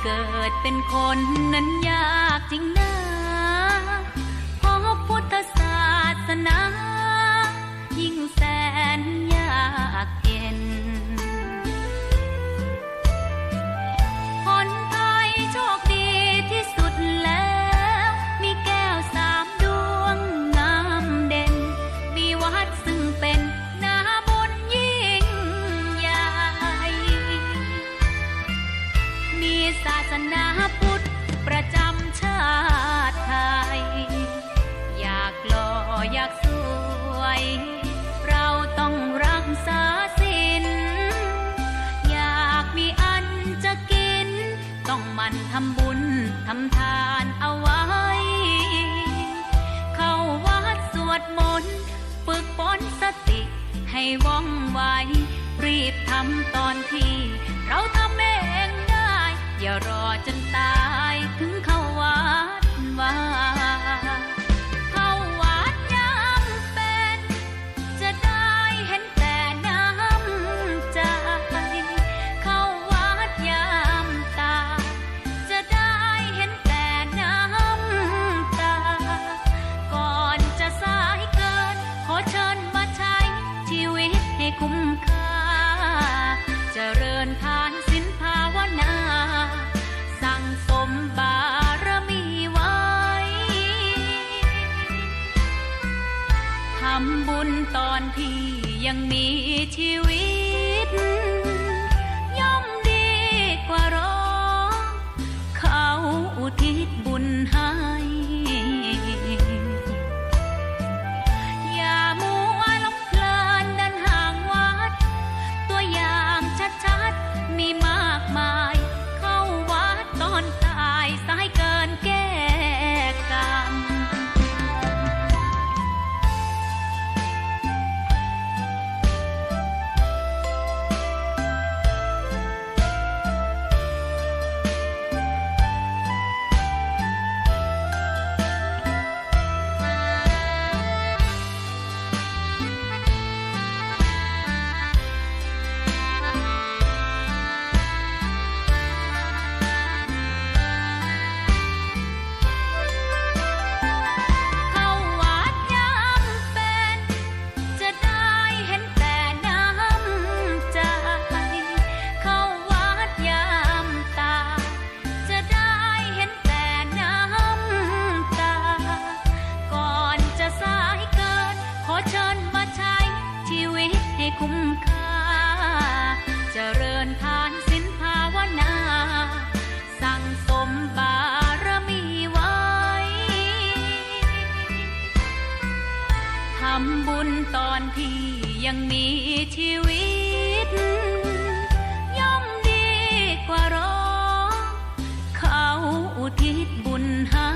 เกิดเป็นคนนั้นยากจริงนะเพราะพุทธศาสนายิ่งแสนยากเย็นคนไทยโชคดีที่สุดแล้วมีแก้ว3 ดวงงามเด่นมีวัดซึ่งเป็นนาบุญยิ่งใหญ่มีศาสนาพุทธประจำชาติไทยอยากหล่ออยากสวยเราต้องรักษาศีลอยากมีอันจะกินต้องหมั่นทำบุญทำทานเอาไว้เข้าวัดสวดมนต์ฝึกฝนสติให้ว่องไวรีบทำตอนที่เราทำเองได้อย่ารอจนตายถึงเข้าวัดว่าเข้าวัดยามเป็นจะได้เห็นแต่น้ำใจเข้าวัดยามตายจะได้เห็นแต่น้ำตาก่อนจะสายเกินขอเชิญมาใช้ชีวิตให้คุ้มค่าเจริญทานศีลภาวนาสั่งสมบารมีไว้ทำบุญตอนที่ยังมีชีวิตย่อมดีกว่ารอเขาอุทิศบุญให้อย่ามัวหลงเพลินเดินห่างวัดตัวอย่างชัดๆมีมากมายเข้าวัดตอนตายสายเกินแก้กรรมคุ้มค่าเจริญทานศีลภาวนาสั่งสมบารมีไว้ทำบุญตอนที่ยังมีชีวิตย่อมดีกว่ารอเขาอุทิศบุญให้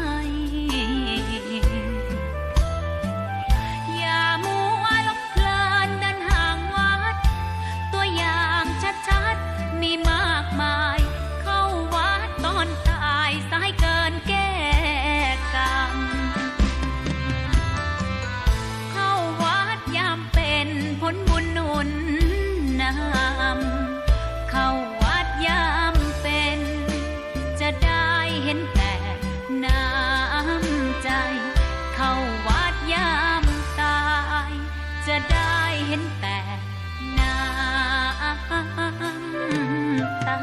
มีมากมายเข้าวัดตอนตายสายเกินแก้กรรมเข้าวัดยามเป็นผลบุญหนุนนำเข้าวัดยามเป็นจะได้เห็นแต่น้ำใจเข้าวัดยามตายจะได้เห็นแต่น้ำตา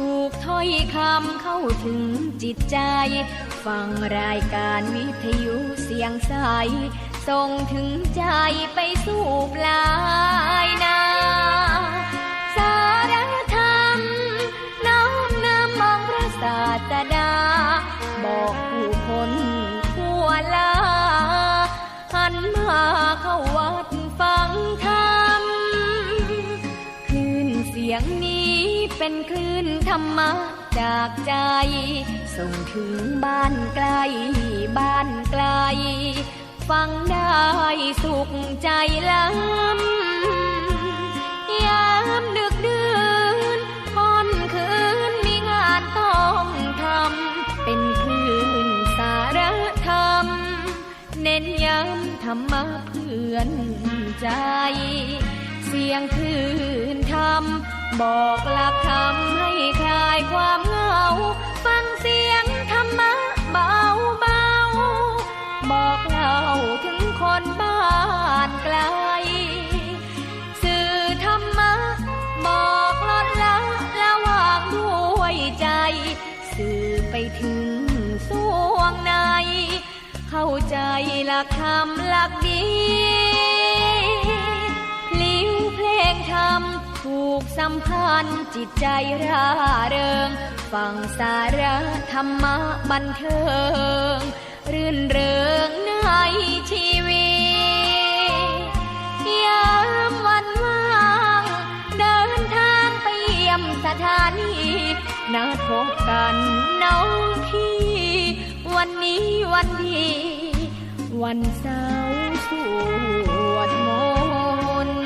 ถูกถ้อยคำเข้าถึงจิตใจฟังรายการวิทยุเสียงใสส่งถึงใจไปสู่ปลายนาสา สียงนี้เป็นคลื่นธรรมะจากใจส่งถึงบ้านไกลบ้านไกลฟังได้สุขใจล้ำยามดึกดื่นค่ำคืนมีงานต้องทำเป็นคลื่นสารธรรมเน้นย้ำธรรมะเพื่อนใจเสียงคลื่นธรรมบอกหลักธรรมให้คลายความเหงาฟังเสียงธรรมะเบาเบาบอกเล่าถึงคนบ้านไกลสื่อธรรมะบอกลดละละวางด้วยใจสื่อไปถึงสวงในเข้าใจหลักธรรมหลักดีพลิ้วเพลงธรรมผูกสัมพันธ์จิตใจร่าเริงฟังสาระธรรมะบันเทิงรื่นเริงในชีวิตยามวันว่างเดินทางไปเยี่ยมสถานีนัดพบกันน้องพี่วันนี้วันดีวันเสาร์สวดมนต์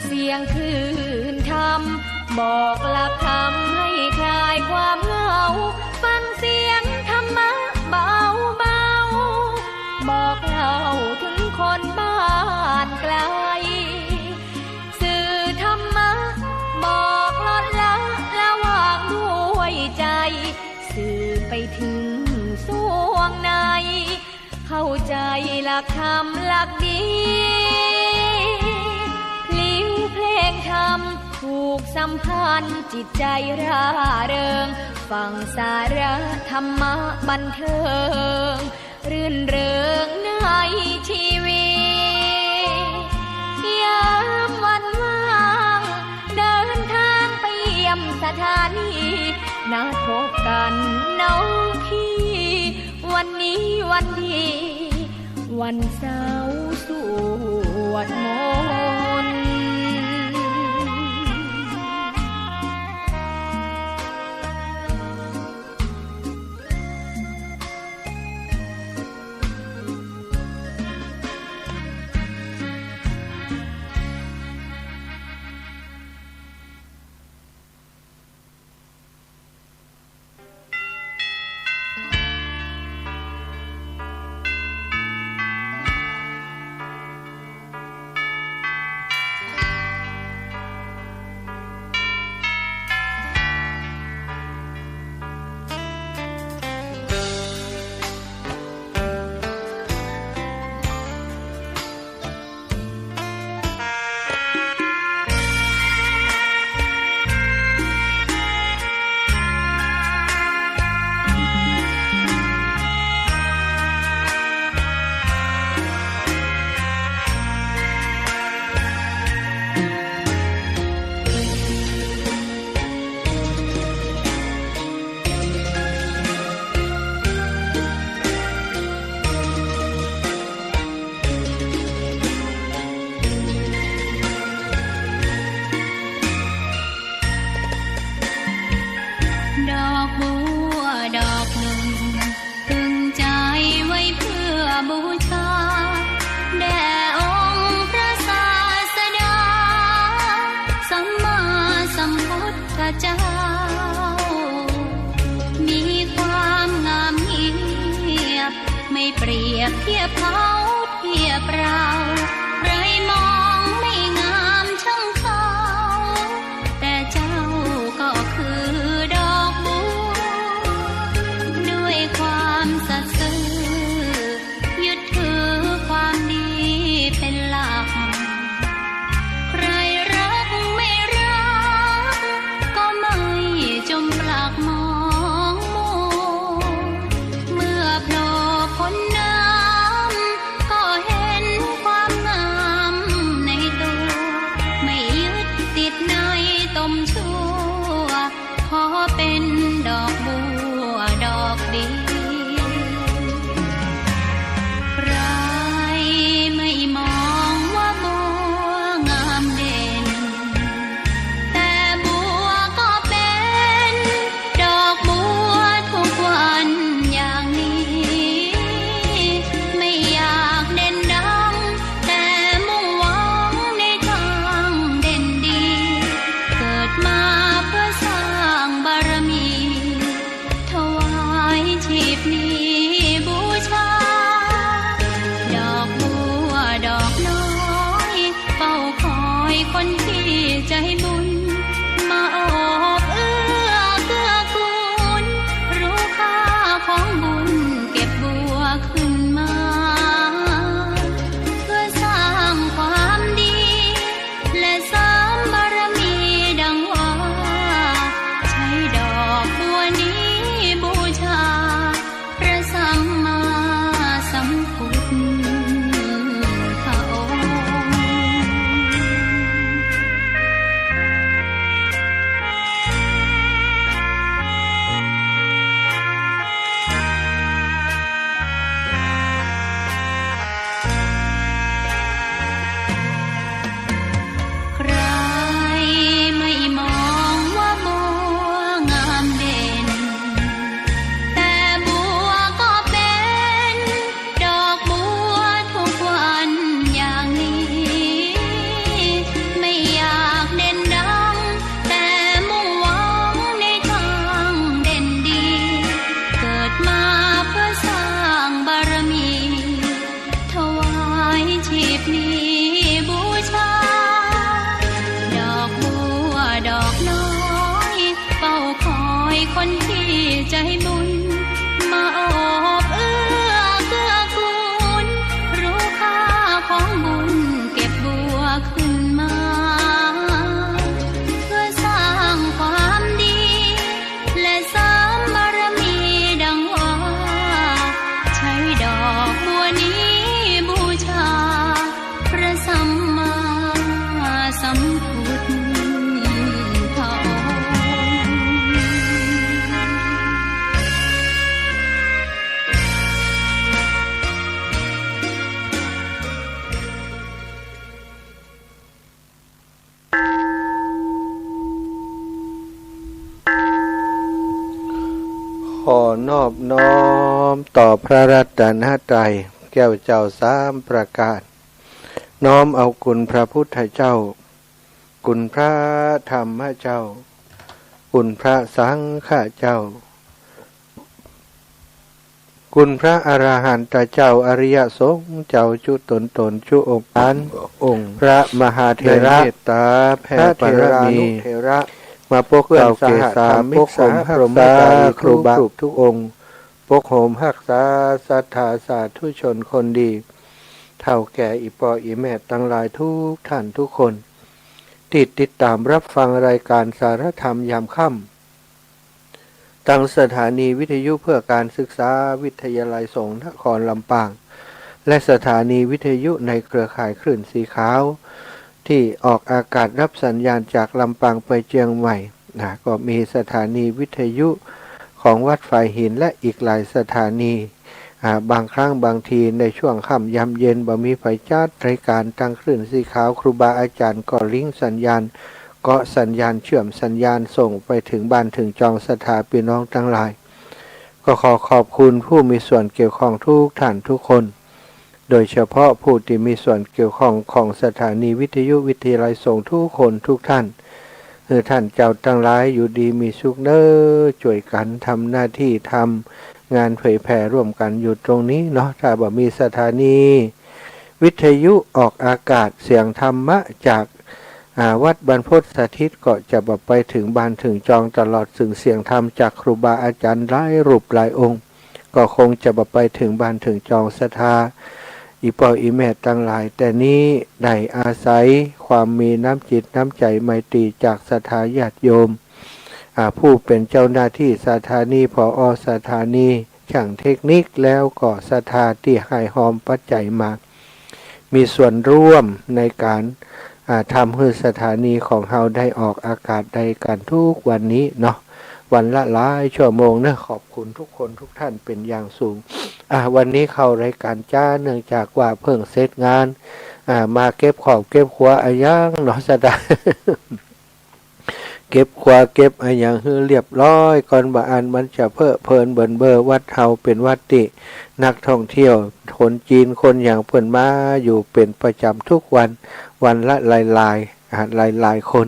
เสียงคลื่นธรรมบอกหลักธรรมให้คลายความเหงาฟังเสียงธรรมะเบาเบาบอกเล่าถึงคนบ้านไกลสื่อธรรมะบอกลดละละวางด้วยใจสื่อไปถึงสวงในเข้าใจหลักธรรมหลักดีเพลงธรรมผูกสัมพันธ์จิตใจร่าเริงฟังสาระธรรมะบันเทิงรื่นเริงในชีวิตยามวันว่างเดินทางไปเยี่ยมสถานีนัดพบกันน้องพี่วันนี้วันดีวันเสาร์สวดมนต์เจ้ามีความงามเงียบไม่เปรียบเทียบเขาเทียบเราไรมองไม่งามช่างเขาแต่เจ้าก็คือดอกบัวด้วยความสัตย์ซื่อยึดถือความดีเป็นหลักใครรักไม่รักก็ไม่จมปลักมอง ใจบุญมาโอบเอื้อเกื้อกูลรู้ค่าของบุญเก็บบัวขึ้นมาเพื่อสร้างความดีและสร้างบารมีดังว่าใช้ดอกบัวนี้บูชาพระสัมมาสัมพุทธขอนอบน้อมต่อพระรัตนตรัยแก้วเจ้าสามประการน้อมเอาคุณพระพุทธเจ้าคุณพระธรรมเจ้าคุณพระสังฆเจ้าคุณพระอรหันตเจ้าอริยสงฆ์เจ้าจุตนจุองค์อันองค์พระมหาเถระเมตตาแผ่ปรมีมาปกเกล้าเกษาปกโหมหักษาครูบาทุกองค์ปกโหมหักษาศรัทธาสาธุชนคนดีเท่าแก่อีปออีแม่ตั้งหลายทุกท่านทุกคนติดตามรับฟังรายการสารธรรมยามค่ำตั้งสถานีวิทยุเพื่อการศึกษาวิทยาลัยสงฆ์นครลำปางและสถานีวิทยุในเครือข่ายคลื่นสีขาวที่ออกอากาศรับสัญญาณจากลำปางไปเชียงใหม่ก็มีสถานีวิทยุของวัดฝ่ายหินและอีกหลายสถานีบางครั้งบางทีในช่วงค่ำยามเย็นบ่มีไฟจัดรายการตั้งคลื่นสีขาวครูบาอาจารย์ก็ลิงก์สัญญาณก็สัญญาณเชื่อมสัญญาณส่งไปถึงบ้านถึงจองสถาพี่น้องทั้งหลายก็ขอขอบคุณผู้มีส่วนเกี่ยวข้องทุกท่านทุกคนโดยเฉพาะผู้ที่มีส่วนเกี่ยวข้องของสถานีวิทยุวิทยาลัยสงฆ์ทุกคนทุกท่านท่านเจ้าทั้งหลายอยู่ดีมีสุขเน้อช่วยกันทำหน้าที่ทำงานเผยแผ่ร่วมกันอยู่ตรงนี้เนาะถ้าบ่มีสถานีวิทยุออกอากาศเสียงธรรมะจากวัดบรรพตสถิตก็จะบ่ไปถึงบ้านถึงจองตลอดถึงเสียงธรรมจากครูบาอาจารย์หลายรูปหลายองค์ก็คงจะบ่ไปถึงบ้านถึงจองศรัทธาอีปออีแม่ตั้งหลายแต่นี้ได้อาศัยความมีน้ำจิตน้ำใจไมตรีจากศรัทธาญาติโยมผู้เป็นเจ้าหน้าที่สถานีผอ.สถานีช่างเทคนิคแล้วก็ศรัทธาที่ให้หอมปัจจัยมามีส่วนร่วมในการทำให้สถานีของเราได้ออกอากาศได้กันทุกวันนี้เนาะวันละหลายชั่วโมงนะขอบคุณทุกคนทุกท่านเป็นอย่างสูงวันนี้เข้ารายการจ้าเนื่องจากว่าเพิ่งเสร็จงานมาเก็บขอบเก็บขวาอะไรอย่างเนาะสถานเก็บขวาเก็บอะไรอย่างเรียบร้อยก่อนบ่อันมันจะเพ้อเพลินเบิ่นเบ้อวัดเฮาเป็นวัดตินักท่องเที่ยวคนจีนคนอย่างเพิ่นมาอยู่เป็นประจำทุกวันละหลายคน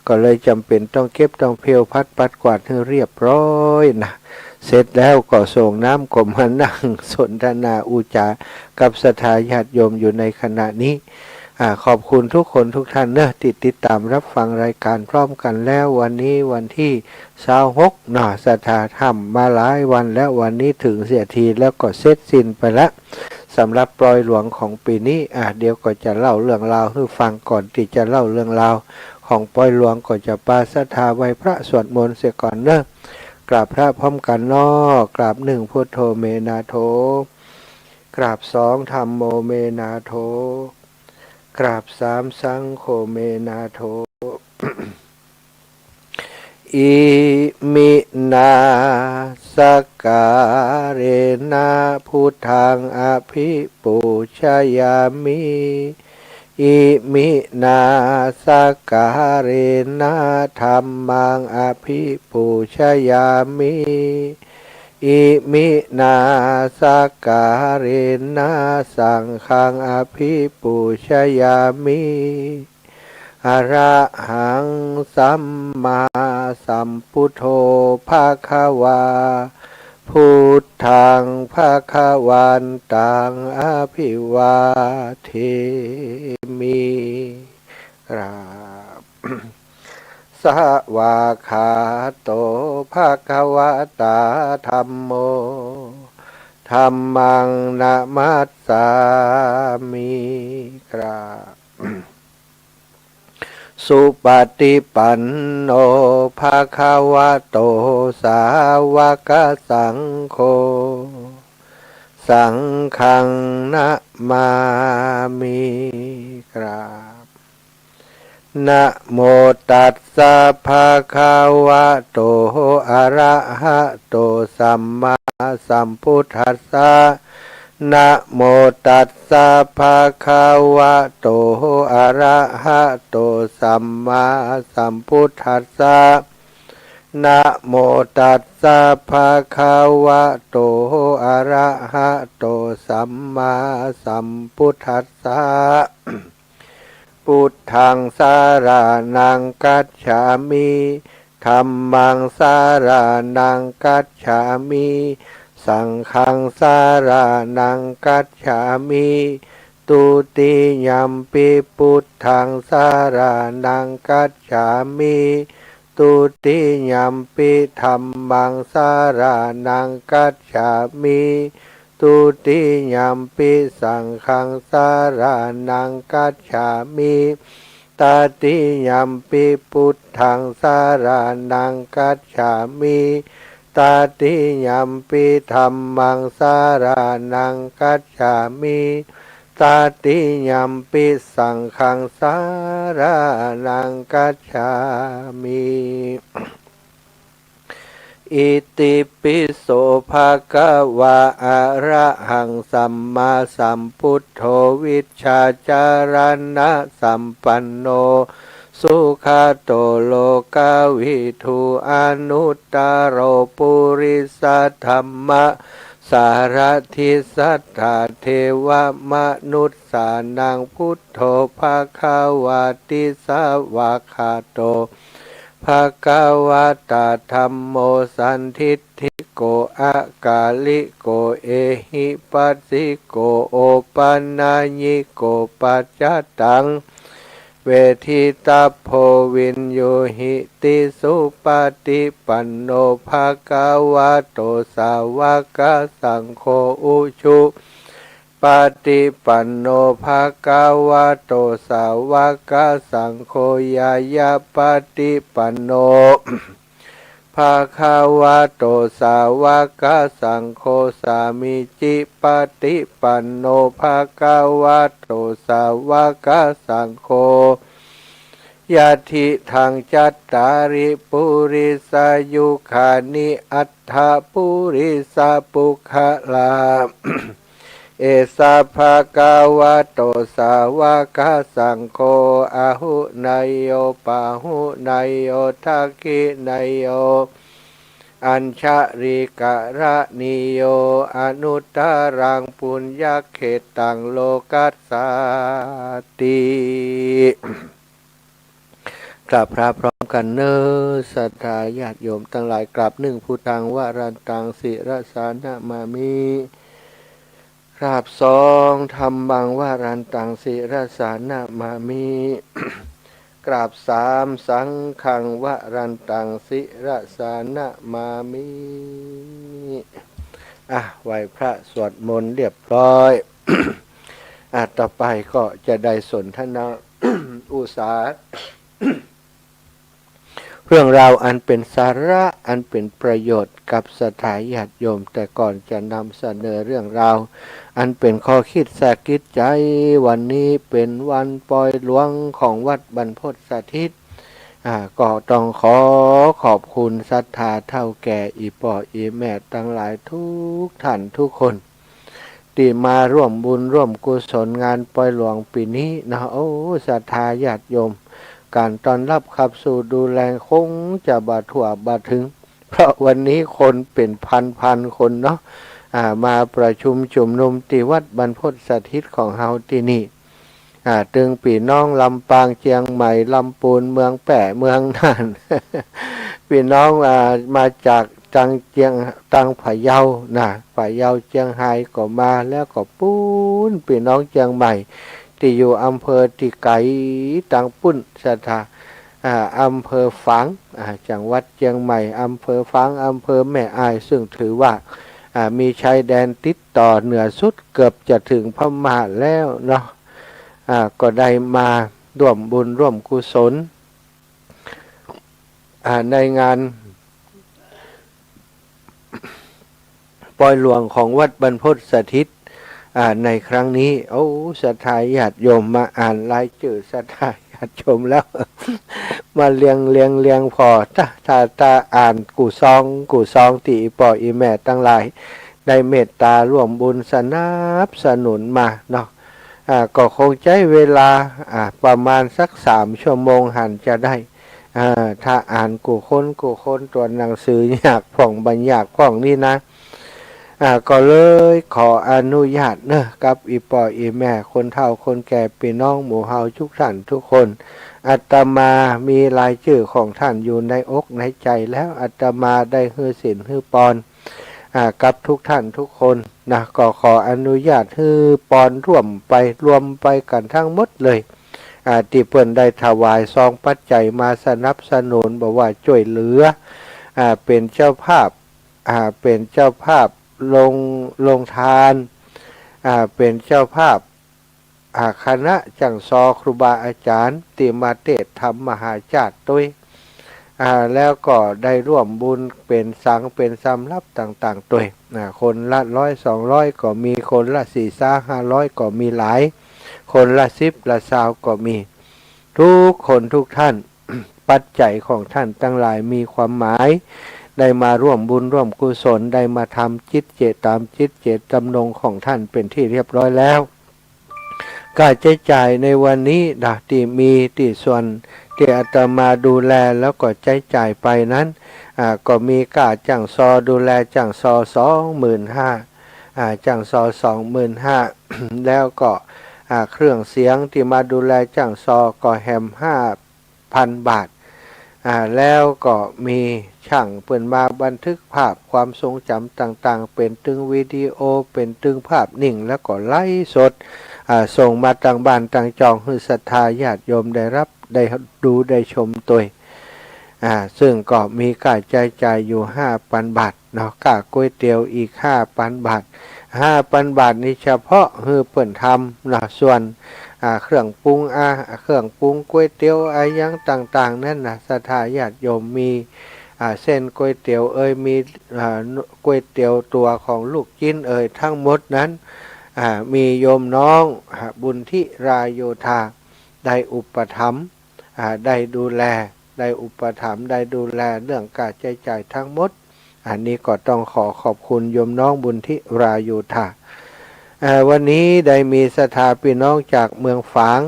ก็เลยจำเป็นต้องเก็บต้องเพลวพัดปัดกวาดให้เรียบร้อยนะเสร็จแล้วก็ส่งน้ำก็มานั่งสนทนาอุจากับศรัทธาญาติโยมอยู่ในขณะนี้ขอบคุณทุกคนทุกท่านเนอะติดตามรับฟังรายการพร้อมกันแล้ววันนี้วันที่26ศรัทธาธรรมมาหลายวันแล้ววันนี้ถึงเสียทีแล้วก็เสร็จสิ้นไปแล้วสำหรับปลอยหลวงของปีนี้เดี๋ยวก็จะเล่าเรื่องราวให้ฟังก่อนที่จะเล่าเรื่องราวของปลอยหลวงก็จะปาศรัทธาไว้พระสวดมนต์เสียก่อนเนอะกราบพระพร้อมกันนอกราบ1พุทโธเมนาโถกราบ2ธัมโมเมนาโถกราบ3สังโฆเมนาโถ อิมินาสการเรนะพุทธังอภิปูชยามิอิมินาสการเรนะธัมมังอภิปูชยามิอิมินาสการเรนะสังฆังอภิปูชยามิอะระหังสัมมาสัมพุทโธภะคะวาพุทธังภะคะวันตังอภิวาเทมิครับ สวาคาโตภะคะวะตาธัมโมธัมมังนะมัสสามิกราบ สุปฏิปันโนภะคะวะโตสาวกสังโฆสังฆังนะมามิกราบนะโมตัสสะภะคะวะโตอะระหะโตสัมมาสัมพุทธัสสะนะโมตัสสะภะคะวะโตอะระหะโตสัมมาสัมพุทธัสสะนะโมตัสสะภะคะวะโตอะระหะโตสัมมาสัมพุทธัสสะพุทธังสารนังกัจฉามิธัมมังสารนังกัจฉามิสังฆังสารนังกัจฉามิตุติยัมปิพุทธังสารนังกัจฉามิตุติยัมปิธัมมังสารนังกัจฉามิตุติยัมปิสังฆังสารนังกัจฉามิตติยัมปิพุทธังสารนังกัจฉามิตติยัมปิธัมมังสารนังกัจฉามิตติยัมปิสังฆังสารนังกัจฉามิอิติปิโสภะคะวะอะระหังสัมมาสัมพุทโธวิชชาจารณะสัมปันโนสุขโตโลกวิทูอนุตตโรปุริสธรรมะสารทิสัทธาเทวมนุษสานังพุทโธภะคะวะติสวากขาโตภะคะวะตาธัมโมสันทิฏฐิโกอากาลิโกเอหิปัสสิโกโอปันนาญิโกปัจจตังเวทิตาโพวินโยหิติสุปฏิปันโนภะคะวะโตสาวกสังโฆอุชุปฏิปันโนภะคะวะโตสาวกสังโฆยายาปฏิปันโนภะคะวะโตสาวกสังโฆสามิจิปฏิปันโนภะคะวะโตสาวกสังโฆยะทิทังจัตตาริปุริสายุขานิอัตถปุริสาปุคลา เอสาภะคะวะโตสาวกสังโฆอะหุนายโยปะหุนายโยทักขินายโยอัญชริกะระนิโยอนุตตรังปุญญเขตังโลกัสสติกราบพระพร้อมกันเนอศรัทธาญาติโยมทั้งหลายกราบหนึ่งพุทธังวรันตังศิรสานะมามิกราบสองธัมมังวรันตังศิรสานะมามิ กราบสามสังฆังวรันตังศิรสานะมามิไหว้พระสวดมนต์เรียบร้อย ต่อไปก็จะได้สนทนา อุสา เรื่องราวอันเป็นสาระอันเป็นประโยชน์กับศรัทธาญาติโยมแต่ก่อนจะนำเสนอเรื่องราวอันเป็นข้อคิดสะกิดใจวันนี้เป็นวันปล่อยหลวงของวัดบรรพตสถิตก็ต้องขอบคุณศรัทธาเท่าแก่อีป่ออีแม่ทั้งหลายทุกท่านทุกคนที่มาร่วมบุญร่วมกุศลงานปล่อยหลวงปีนี้นะศรัทธาญาติโยมการต้อนรับขับสู่ดูแลคงจะบาถั่วบาถึงเพราะวันนี้คนเป็นพันคนเนาะมาประชุมชุมนุมที่วัดบรรพตสถิตของเฮาที่นี่ตึงปีน้องลำปางเชียงใหม่ลำปูนเมืองแปะเมืองน่าน พี่น้องมาจากตังพะเยาพะเยาเชียงไฮ้ก็มาแล้วก็ปูนพี่น้องเชียงใหม่ที่อยู่อำเภอที่ไกลตังปุ้นศรัทธา อำเภอฝางจังหวัดเชียงใหม่อำเภอฝางอำเภอแม่อายซึ่งถือว่ามีชายแดนติดต่อเหนือสุดเกือบจะถึงพม่าแล้วเนาะก็ได้มาร่วมบุญร่วมกุศลในงานปล่อยหลวงของวัดบรรพตสถิตในครั้งนี้ศรัทธาญาติโยมมาอ่านรายชื่อศรัทธาญาติโยมแล้ว มาเลียงพอถ้าอ่านกูซองตีปออีแม่ตั้งหลายได้เมตตาร่วมบุญสนับสนุนมาเนาะก็คงใช้เวลาประมาณสัก3 ชั่วโมงหันจะได้ถ้าอ่านกูค้นตัวหนังสืออยากผ่องบัญญัติผ่องนี่นะก็เลยขออนุญาตเนอะกับอีปออีแม่คนเฒ่าคนแก่พี่น้องหมู่เฮาทุกท่านทุกคนอาตมามีรายชื่อของท่านอยู่ในอกในใจแล้วอาตมาได้ฮือศีลฮือปอนกับทุกท่านทุกคนนะก็ขออนุญาตฮือปอนรวมไปกันทั้งหมดเลยที่เพิ่นได้ถวายซองปัจจัยมาสนับสนุนบอกว่าช่วยเหลือเป็นเจ้าภาพลงทานเป็นเจ้าภาพคณะจังซอครูบาอาจารย์ติมาเทศธรรมมหาจารย์ด้วยแล้วก็ได้ร่วมบุญเป็นสังเป็นสำรับต่างๆด้วยคนละ100-200ก็มีคนละ400-500ก็มีหลายคนละ10ละ20ก็มีทุกคนทุกท่าน ปัจจัยของท่านทั้งหลายมีความหมายได้มาร่วมบุญร่วมกุศลได้มาทำจิตเจตตามจิตเจตจำนงของท่านเป็นที่เรียบร้อยแล้วการใช้จ่ายในวันนี้ที่มีที่ส่วนที่อาตมาดูแลแล้วก็ใช้จ่ายไปนั้นก็มีค่าจ้างซอดูแลจ้างซอ25,000จ้างซอ25,000 แล้วก็เครื่องเสียงที่มาดูแลจ้างซอก็แฮม 5,000 บาทแล้วก็มีช่างเปิ่นมาบันทึกภาพความทรงจำต่างๆเป็นตึงวิดีโอเป็นตึงภาพนิ่งแล้วก็ไลฟ์สดส่งมาต่างบ้านต่างจองให้ศรัทธาญาติโยมได้รับได้ดูได้ชมตัวซึ่งก็มีค่าใช้จ่ายอยู่ 5,000 บาทเนาะค่าก๋วยเตี๋ยวอีก 5,000 บาท 5,000 บาทนี้เฉพาะให้เปิ่นทำเนาะส่วนเครื่องปรุงก๋วยเตี๋ยวอย่างต่างๆนั่นนะศรัทธาญาติโยมมีเส้นก๋วยเตี๋ยวมีก๋วยเตี๋ยวตัวของลูกจิ้นทั้งหมดนั้นมีโยมน้องบุญทิราโยธาได้อุปถัมภ์ได้ดูแลได้ดูแลเรื่องการใช้จ่ายทั้งหมดอันนี้ก็ต้องขอบคุณโยมน้องบุญทิราโยธาวันนี้ได้มีศรัทธาพี่น้องจากเมืองฝาง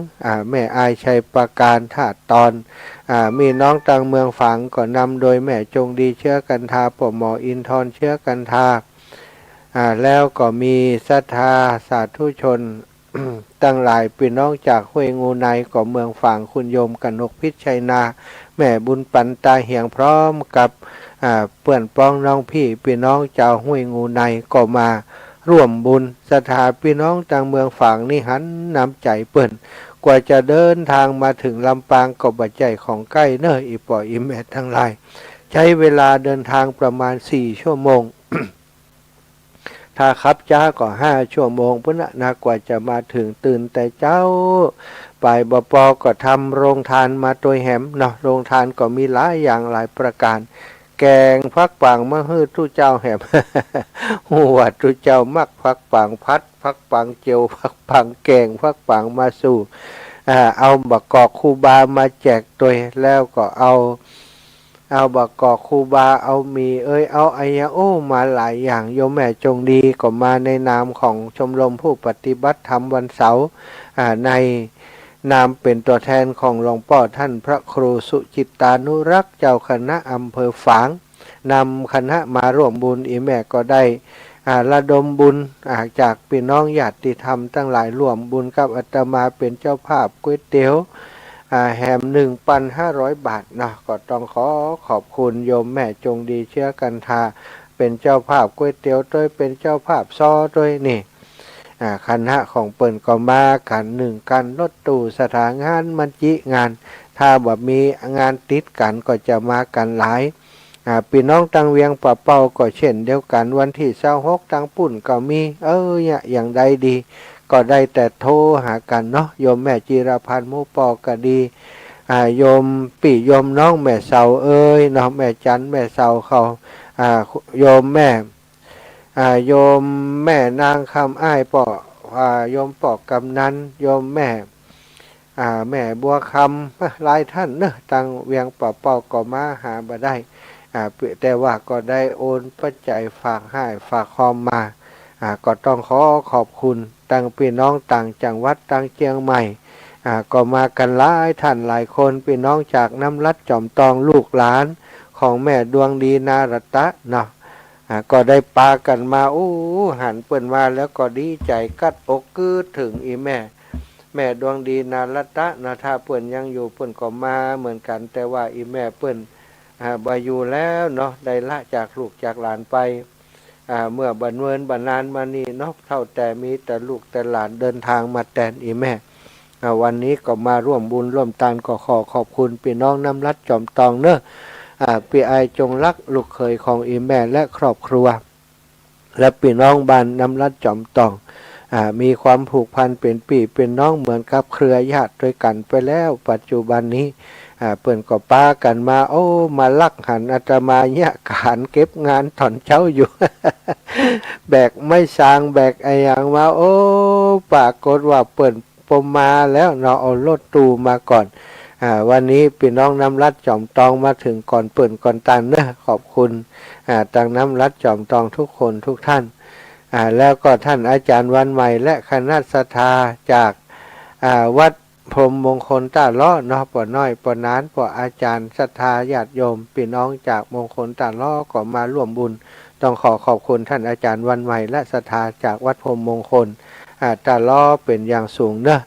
แม่อายชัยประการธาตุตอนมีน้องต่างเมืองฝางก็นำโดยแม่จงดีเชื้อกันทาปหมออินทรเชื้อกันทาแล้วก็มีศรัทธาสาธุชน ตั้งหลายพี่น้องจากห้วยงูในก็เมืองฝางคุณโยมกนกพิชัยนาแม่บุญปันตาเหียงพร้อมกับเพื่อนป้องน้องพี่น้องเจ้าห้วยงูในก็มาร่วมบุญศรัทธาพี่น้องต่างเมืองฝางนี่หันน้ำใจเปิ่นกว่าจะเดินทางมาถึงลำปางก็บัดใจของใกล้เนออีปออีแม่ทั้งหลายใช้เวลาเดินทางประมาณ4 ชั่วโมง ถ้าขับจ้าก็5 ชั่วโมงพุ่นนะกว่าจะมาถึงตื่นแต่เจ้าไปบปก็ทำโรงทานมาตัวแหมเนาะโรงทานก็มีหลายอย่างหลายประการแกงพักปังมะฮื้อทุเจ้าแหม หัวทุเจ้ามักพักปังพัดพักปังเจียวพักปังแกงพักปังมาสู่เอาบักกอกคูบามาแจกตัวแล้วก็เอาบักกอกคูบาเอามีเอาไอยาโอมาหลายอย่างโยมแม่จงดีก็มาในนามของชมรมผู้ปฏิบัติธรรมวันเสาร์ในนามเป็นตัวแทนของหลวงพ่อท่านพระครูสุจิตตานุรักษ์เจ้าคณะอำเภอฝางนำคณะมาร่วมบุญอีแม่ก็ได้ระดมบุญจากพี่น้องญาติธรรมตั้งหลายร่วมบุญกับอาตมาเป็นเจ้าภาพก๋วยเตี๋ยวแฮม 1,500 บาทนะก็ต้องขอบคุณโยมแม่จงดีเชื้อกันทาเป็นเจ้าภาพก๋วยเตี๋ยวด้วยเป็นเจ้าภาพซอด้วยนี่ คณะของเปิ่นก็มากันหนึ่งกันรถตู้สถานงานมันจิงานถ้าแบบมีงานติดกันก็จะมากันหลายพี่น้องตังเวียงปะเป่าก็เช่นเดียวกันวันที่26ตังปุ่นก็มีเนี่ยอย่างใดดีก็ได้แต่โทรหากันเนาะโยมแม่จีรพันธ์หมู่ปอก็ดีโยมปี่โยมน้องแม่เสาเนาะแม่จันแม่เสาเขาโยมแม่โยมแม่นางคำอ้ายปอโยมปอกำนันโยมแม่แม่บัวคำหลายท่านเนอะตังเวียงปะเป่าก็มาหาบ่ได้แต่ว่าก็ได้โอนปัจจัยฝากให้ฝากคอมมาก็ต้องขอขอบคุณตั้งพี่น้องต่างจังหวัดต่างเชียงใหม่ก็มากันหลายท่านหลายคนพี่น้องจากน้ำลัดจอมตองลูกหลานของแม่ดวงดีนารัตะเนาะก็ได้ปากันมาหันเปิ่นมาแล้วก็ดีใจกัดอกกือถึงอีแม่ดวงดีนารัตะนะถ้าเปิ่นยังอยู่เปิ่นก็มาเหมือนกันแต่ว่าอีแม่เปิ่นบาอยู่แล้วเนาะได้ละจากลูกจากหลานไปเมื่อบันเวินบันนานมานี่เนาะเท่าแต่มีแต่ลูกแต่หลานเดินทางมาแทนอีแม่วันนี้ก็มาร่วมบุญร่วมทานก็ขอขอบคุณพี่น้องน้ำลัดจอมตองเนอะพี่ไอจงรักลูกเคยของอีแม่และครอบครัวและพี่น้องบ้านน้ำลัดจอมตองมีความผูกพันเป็นพี่เป็นน้องเหมือนกับเครือญาติด้วยกันไปแล้วปัจจุบันนี้เปิ่นก็ป้ากันมามาลักหันอาตมาเนี่ยการเก็บงานถอนเช้าอยู่ แบกไม่สางแบกไอ้อย่างมาปรากฏว่าเปิ่นปมมาแล้วเราเอารถตู้มาก่อนวันนี้พี่น้องน้ำลัดจอมตองมาถึงก่อนเปิ่นก่อนตันเนอะขอบคุณตังน้ำลัดจอมตองทุกคนทุกท่านแล้วก็ท่านอาจารย์วันใหม่และคณะศรัทธาจากวัดพรหมมงคลต้าล้อเนาะปอน้อยปอนานปออาจารย์ศรัทธาญาติโยมพี่น้องจากมงคลต้าล้อก็มาร่วมบุญต้องขอขอบคุณท่านอาจารย์วันใหม่และศรัทธาจากวัดพรหมมงคลต้าล้อเป็นอย่างสูงเนอะ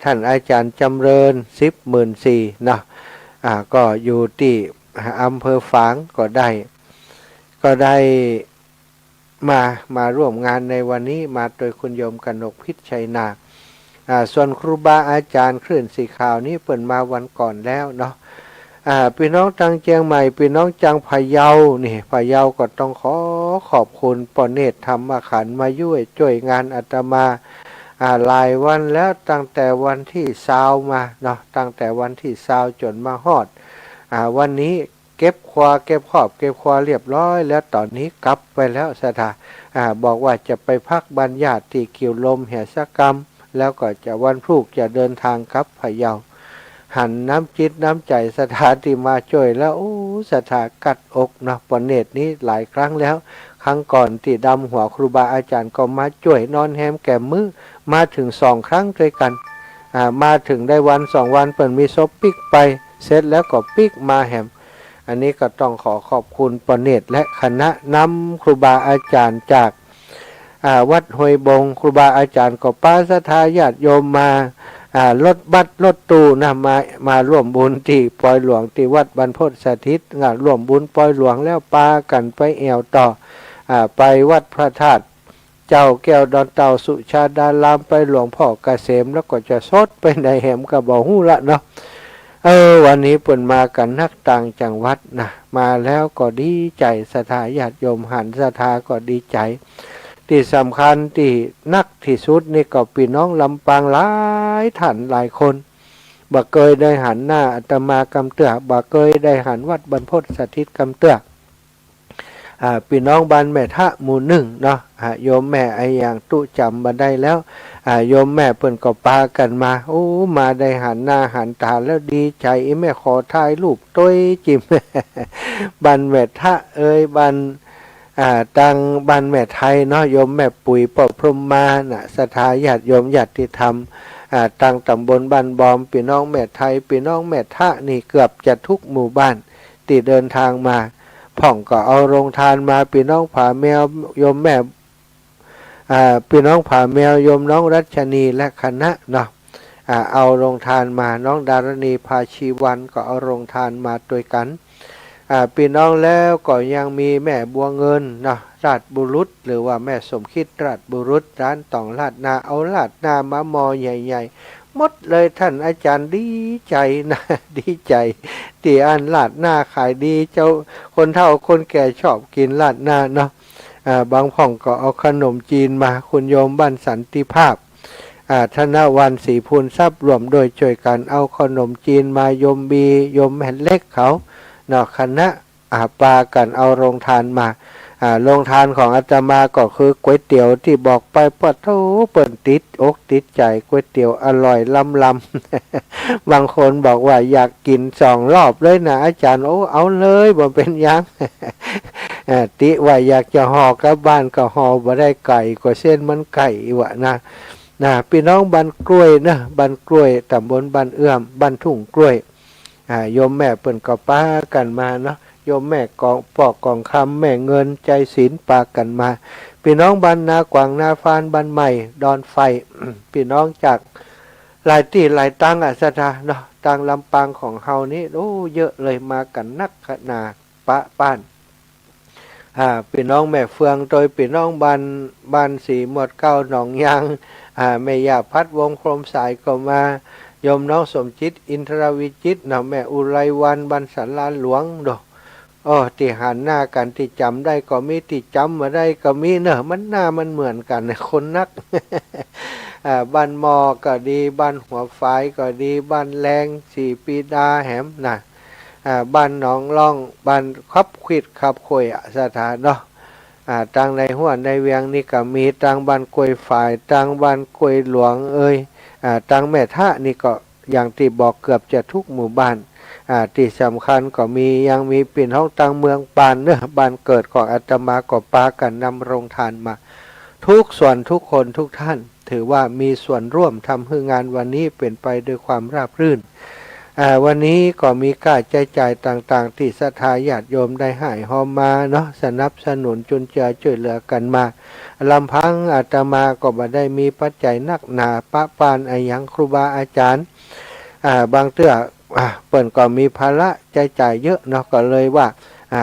ท่านอาจารย์จำเริญ10,400เนาะก็อยู่ที่อำเภอฝางก็ได้มาร่วมงานในวันนี้มาโดยคุณโยมกนกพิษชัยนาส่วนครูบาอาจารย์คลื่นสีขาวนี้เปิดมาวันก่อนแล้วเนาะพี่น้องจังเชียงใหม่พี่น้องจังพะเยานี่พะเยาก็ต้องขอบคุณปอเนตรธรรมขันธ์มาช่วยงานอาตมาหลายวันแล้วตั้งแต่วันที่20มาเนาะตั้งแต่วันที่20จนมาฮอดวันนี้เก็บครัวเก็บขอบเก็บครัวเรียบร้อยแล้วตอนนี้กลับไปแล้วสถาบอกว่าจะไปพักบรรยาที่กิวลมแห่สกรรมแล้วก็จะวันพรุ่งจะเดินทางกลับพะเยาหันน้ำจิตน้ำใจสถาที่มาช่วยแล้วสถากัดอกนะปนเนตรนี้หลายครั้งแล้วครั้งก่อนที่ดำหัวครูบาอาจารย์ก็มาช่วยนอนแฮมแก้มมือมาถึง2 ครั้งด้วยกันมาถึงได้วัน2 วันเปิ่นมีซบปิกไปเสร็จแล้วก็ปิกมาแฮมอันนี้ก็ต้องขอขอบคุณปนเนตรและคณะนำครูบาอาจารย์จากวัดห้วยบงครูบาอาจารย์ก็ป้าศรัทธาญาติโยมมารถบัสรถตู้นะมาร่วมบุญที่ปอยหลวงที่วัดบรรพตสถิตร่วมบุญปอยหลวงแล้วปากันไปแอวต่อไปวัดพระธาตุเจ้าแก้วดอนเต่าสุชาดารามไปหลวงพ่อเกษมแล้วก็จะซดไปในแหมกระบอกหูละเนาะวันนี้เปิ่นมากันนักต่างจังหวัดนะมาแล้วก็ดีใจศรัทธาญาติโยมหันศรัทธาก็ดีใจที่สำคัญที่นักที่สุดนี่ก็พี่น้องลำปางหลายท่านหลายคนบ่เคยได้หันหน้าอาตมากำเตือบ่เคยได้หันวัดบรรพตสถิตกำเตือพี่น้องบ้านแม่ทะหมู่1เนาะโยมแม่ไออย่างตุจำมาได้แล้วโยมแม่เปิ่นก็ปากันมามาได้หันหน้าหันตาแล้วดีใจแม่ขอถ่ายรูปต้วยจิม บ้านแม่ทะบ้านตังบ้านแม่ไทยเนาะโยมแม่ปุ๋ยปอพรหมมาศรัทธาญาติโยมญาติธรรมตังตำบลบ้านบอมพี่น้องแม่ไทยพี่น้องแม่ทะนี่เกือบจะทุกหมู่บ้านที่เดินทางมาพ่องก็เอาโรงทานมาพี่น้องผาแมวโยมแม่พี่น้องผาแมวโยมน้องรัชนีและคณะเนาะเอาโรงทานมาน้องดารณีพาชีวันก็เอาโรงทานมาด้วยกัน พี่น้องแล้วก็ยังมีแม่บัวเงินนะราชบุรุษหรือว่าแม่สมคิดราชบุรุษร้านตองลาดนาเอาลาดนามามอใหญ่ๆหมดเลยท่านอาจารย์ดีใจนะ ดีใจที่อันลาดหน้าขายดีเจ้าคนเฒ่าคนแก่ชอบกินลาดหน้าเนาะบางพ่องก็เอาขนมจีนมาคุณโยมบ้านสันติภาพธนวันศรีพูนทรัพย์รวมโดยช่วยกันเอาขนมจีนมาโยมบีโยมแผ่นเล็กเขาเนาะคณะปากันเอาโรงทานมาโรงทานของอาตมาก็คือก๋วยเตี๋ยวที่บอกไปปะโถเปิ่นติดอกติดใจก๋วยเตี๋ยวอร่อยล้ำบางคนบอกว่าอยากกิน2 รอบเลยนะอาจารย์โอ้เอาเลยบ่เป็นยังติว่าอยากจะห่อกลับบ้านก็ห่อบ่ได้ไก่ก็เส้นมันไก่วะนะพี่น้องบ้านกล้วยนะบ้านกล้วยตำบลบ้านเอื้อมบ้านทุ่งกล้วยโยมแม่เปิ่นก็ป้ากันมาเนาะโยมแม่กองปอกกองคำแม่เงินใจศีลปากันมาพี่น้องบ้านนากวางนาฟานบ้านใหม่ดอนไฟ พี่น้องจากหลายที่หลายตั้งสถาเนาะตังลำปางของเฮานี่โอ้เยอะเลยมากันนักขนาปะป้านพี่น้องแม่เฟืองโดยพี่น้องบ้านสีหมวดเก้าหนองยางแม่ยาพัดวงโครมสายก็มาโยมน้องสมจิตอินทรวิจิตเนาะแม่อุไรวันบันสันลานหลวงเนาะที่หันหน้ากันที่จำได้ก็มีที่จำมาได้ก็มีเนอะมันหน้ามันเหมือนกันคนนัก บ้านมอก็ดีบ้านหัวฝายก็ดีบ้านแรงสี่ปีดาแหมนะบ้านหนองล่องบ้านคับขวิดขับข่อยสถานเนาะตังในหัวในเวียงนี่ก็มีตังบ้านกล้วยฝ่ายตังบ้านกล้วยหลวงตังแม่ท่านี่ก็อย่างที่บอกเกือบจะทุกหมู่บ้านที่สำคัญก็มียังมีปิ่นห้องตังเมืองปานเนื้อบ้านเกิดของอาตมาก็ปากันนำโรงทานมาทุกส่วนทุกคนทุกท่านถือว่ามีส่วนร่วมทำให้งานวันนี้เป็นไปด้วยความราบรื่นวันนี้ก็มีค่าใช้จ่ายต่างๆที่ศรัทธาญาติโยมได้ให้หอมมาเนาะสนับสนุนจุนเจือช่วยเหลือกันมาลำพังอาตมาก็บ่ได้มีปัจจัยนักหนาปะปานยังครูบาอาจารย์บางเตื้อเปิ่นก็มีภาระใช้จ่ายเยอะเนาะก็เลยว่า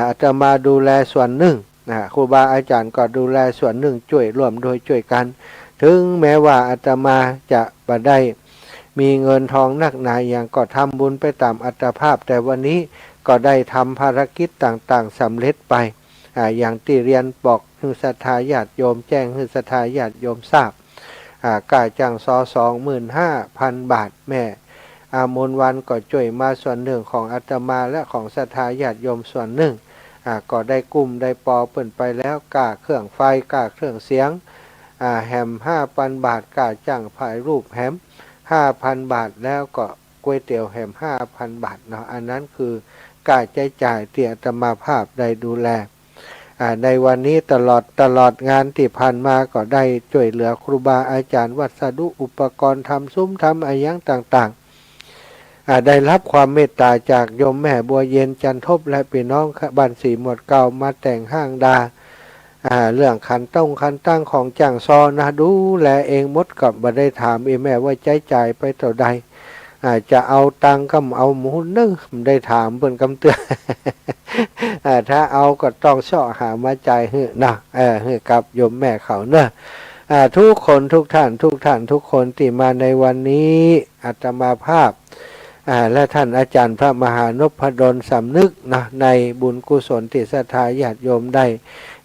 อาตมาดูแลส่วนหนึ่งครูบาอาจารย์ก็ดูแลส่วนหนึ่งช่วยร่วมโดยช่วยกันถึงแม้ว่าอาตมาจะบ่ได้มีเงินทองนักหนาอย่างก็ทำบุญไปตามอัตภาพแต่วันนี้ก็ได้ทำภารกิจต่างๆสำเร็จไปอย่างที่เรียนบอกให้ศรัทธาญาติโยมแจ้งให้ศรัทธาญาติโยมทราบก่าจ้าง25,000 บาทแม่มนวันก็ช่วยมาส่วนหนึ่งของอาตมาและของศรัทธาญาติโยมส่วนหนึ่งก็ได้กุ้มได้ปอเปิ่นไปแล้วก่าเครื่องไฟก่าเครื่องเสียงแฮม5,000 บาทก่าจ้างถ่ายรูปแฮม5,000 บาทแล้วก็ก๋วยเตี๋ยวแฮม5,000 บาทเนาะอันนั้นคือการใช้จ่ายที่อาตมาภาพได้ดูแลในวันนี้ตลอดงานที่ผ่านมาก็ได้ช่วยเหลือครูบาอาจารย์วัสดุอุปกรณ์ทำซุ้มทำอะไรอย่างต่างๆได้รับความเมตตาจากโยมแม่บัวเย็นจันทบและพี่น้องบ้านสีหมวดเก่ามาแต่งห้างดาเรื่องคันตั้งของจ้างซอนะดูแลเองหมดกับบ่ได้ถามแม่ว่าใช้จ่ายไปเท่าใดจะเอาตังก็เอาหมูนึ่งได้ถามเพิ่นคำเตือนถ้าเอาก็ต้องเสาะหามาจ่ายให้นะให้กับโยมแม่เขาเนอะทุกคนทุกท่านทุกคนที่มาในวันนี้อาตมาภาพและท่านอาจารย์พระมหานพดลสำนึกนะในบุญกุศลที่ศรัทธาญาติโยมได้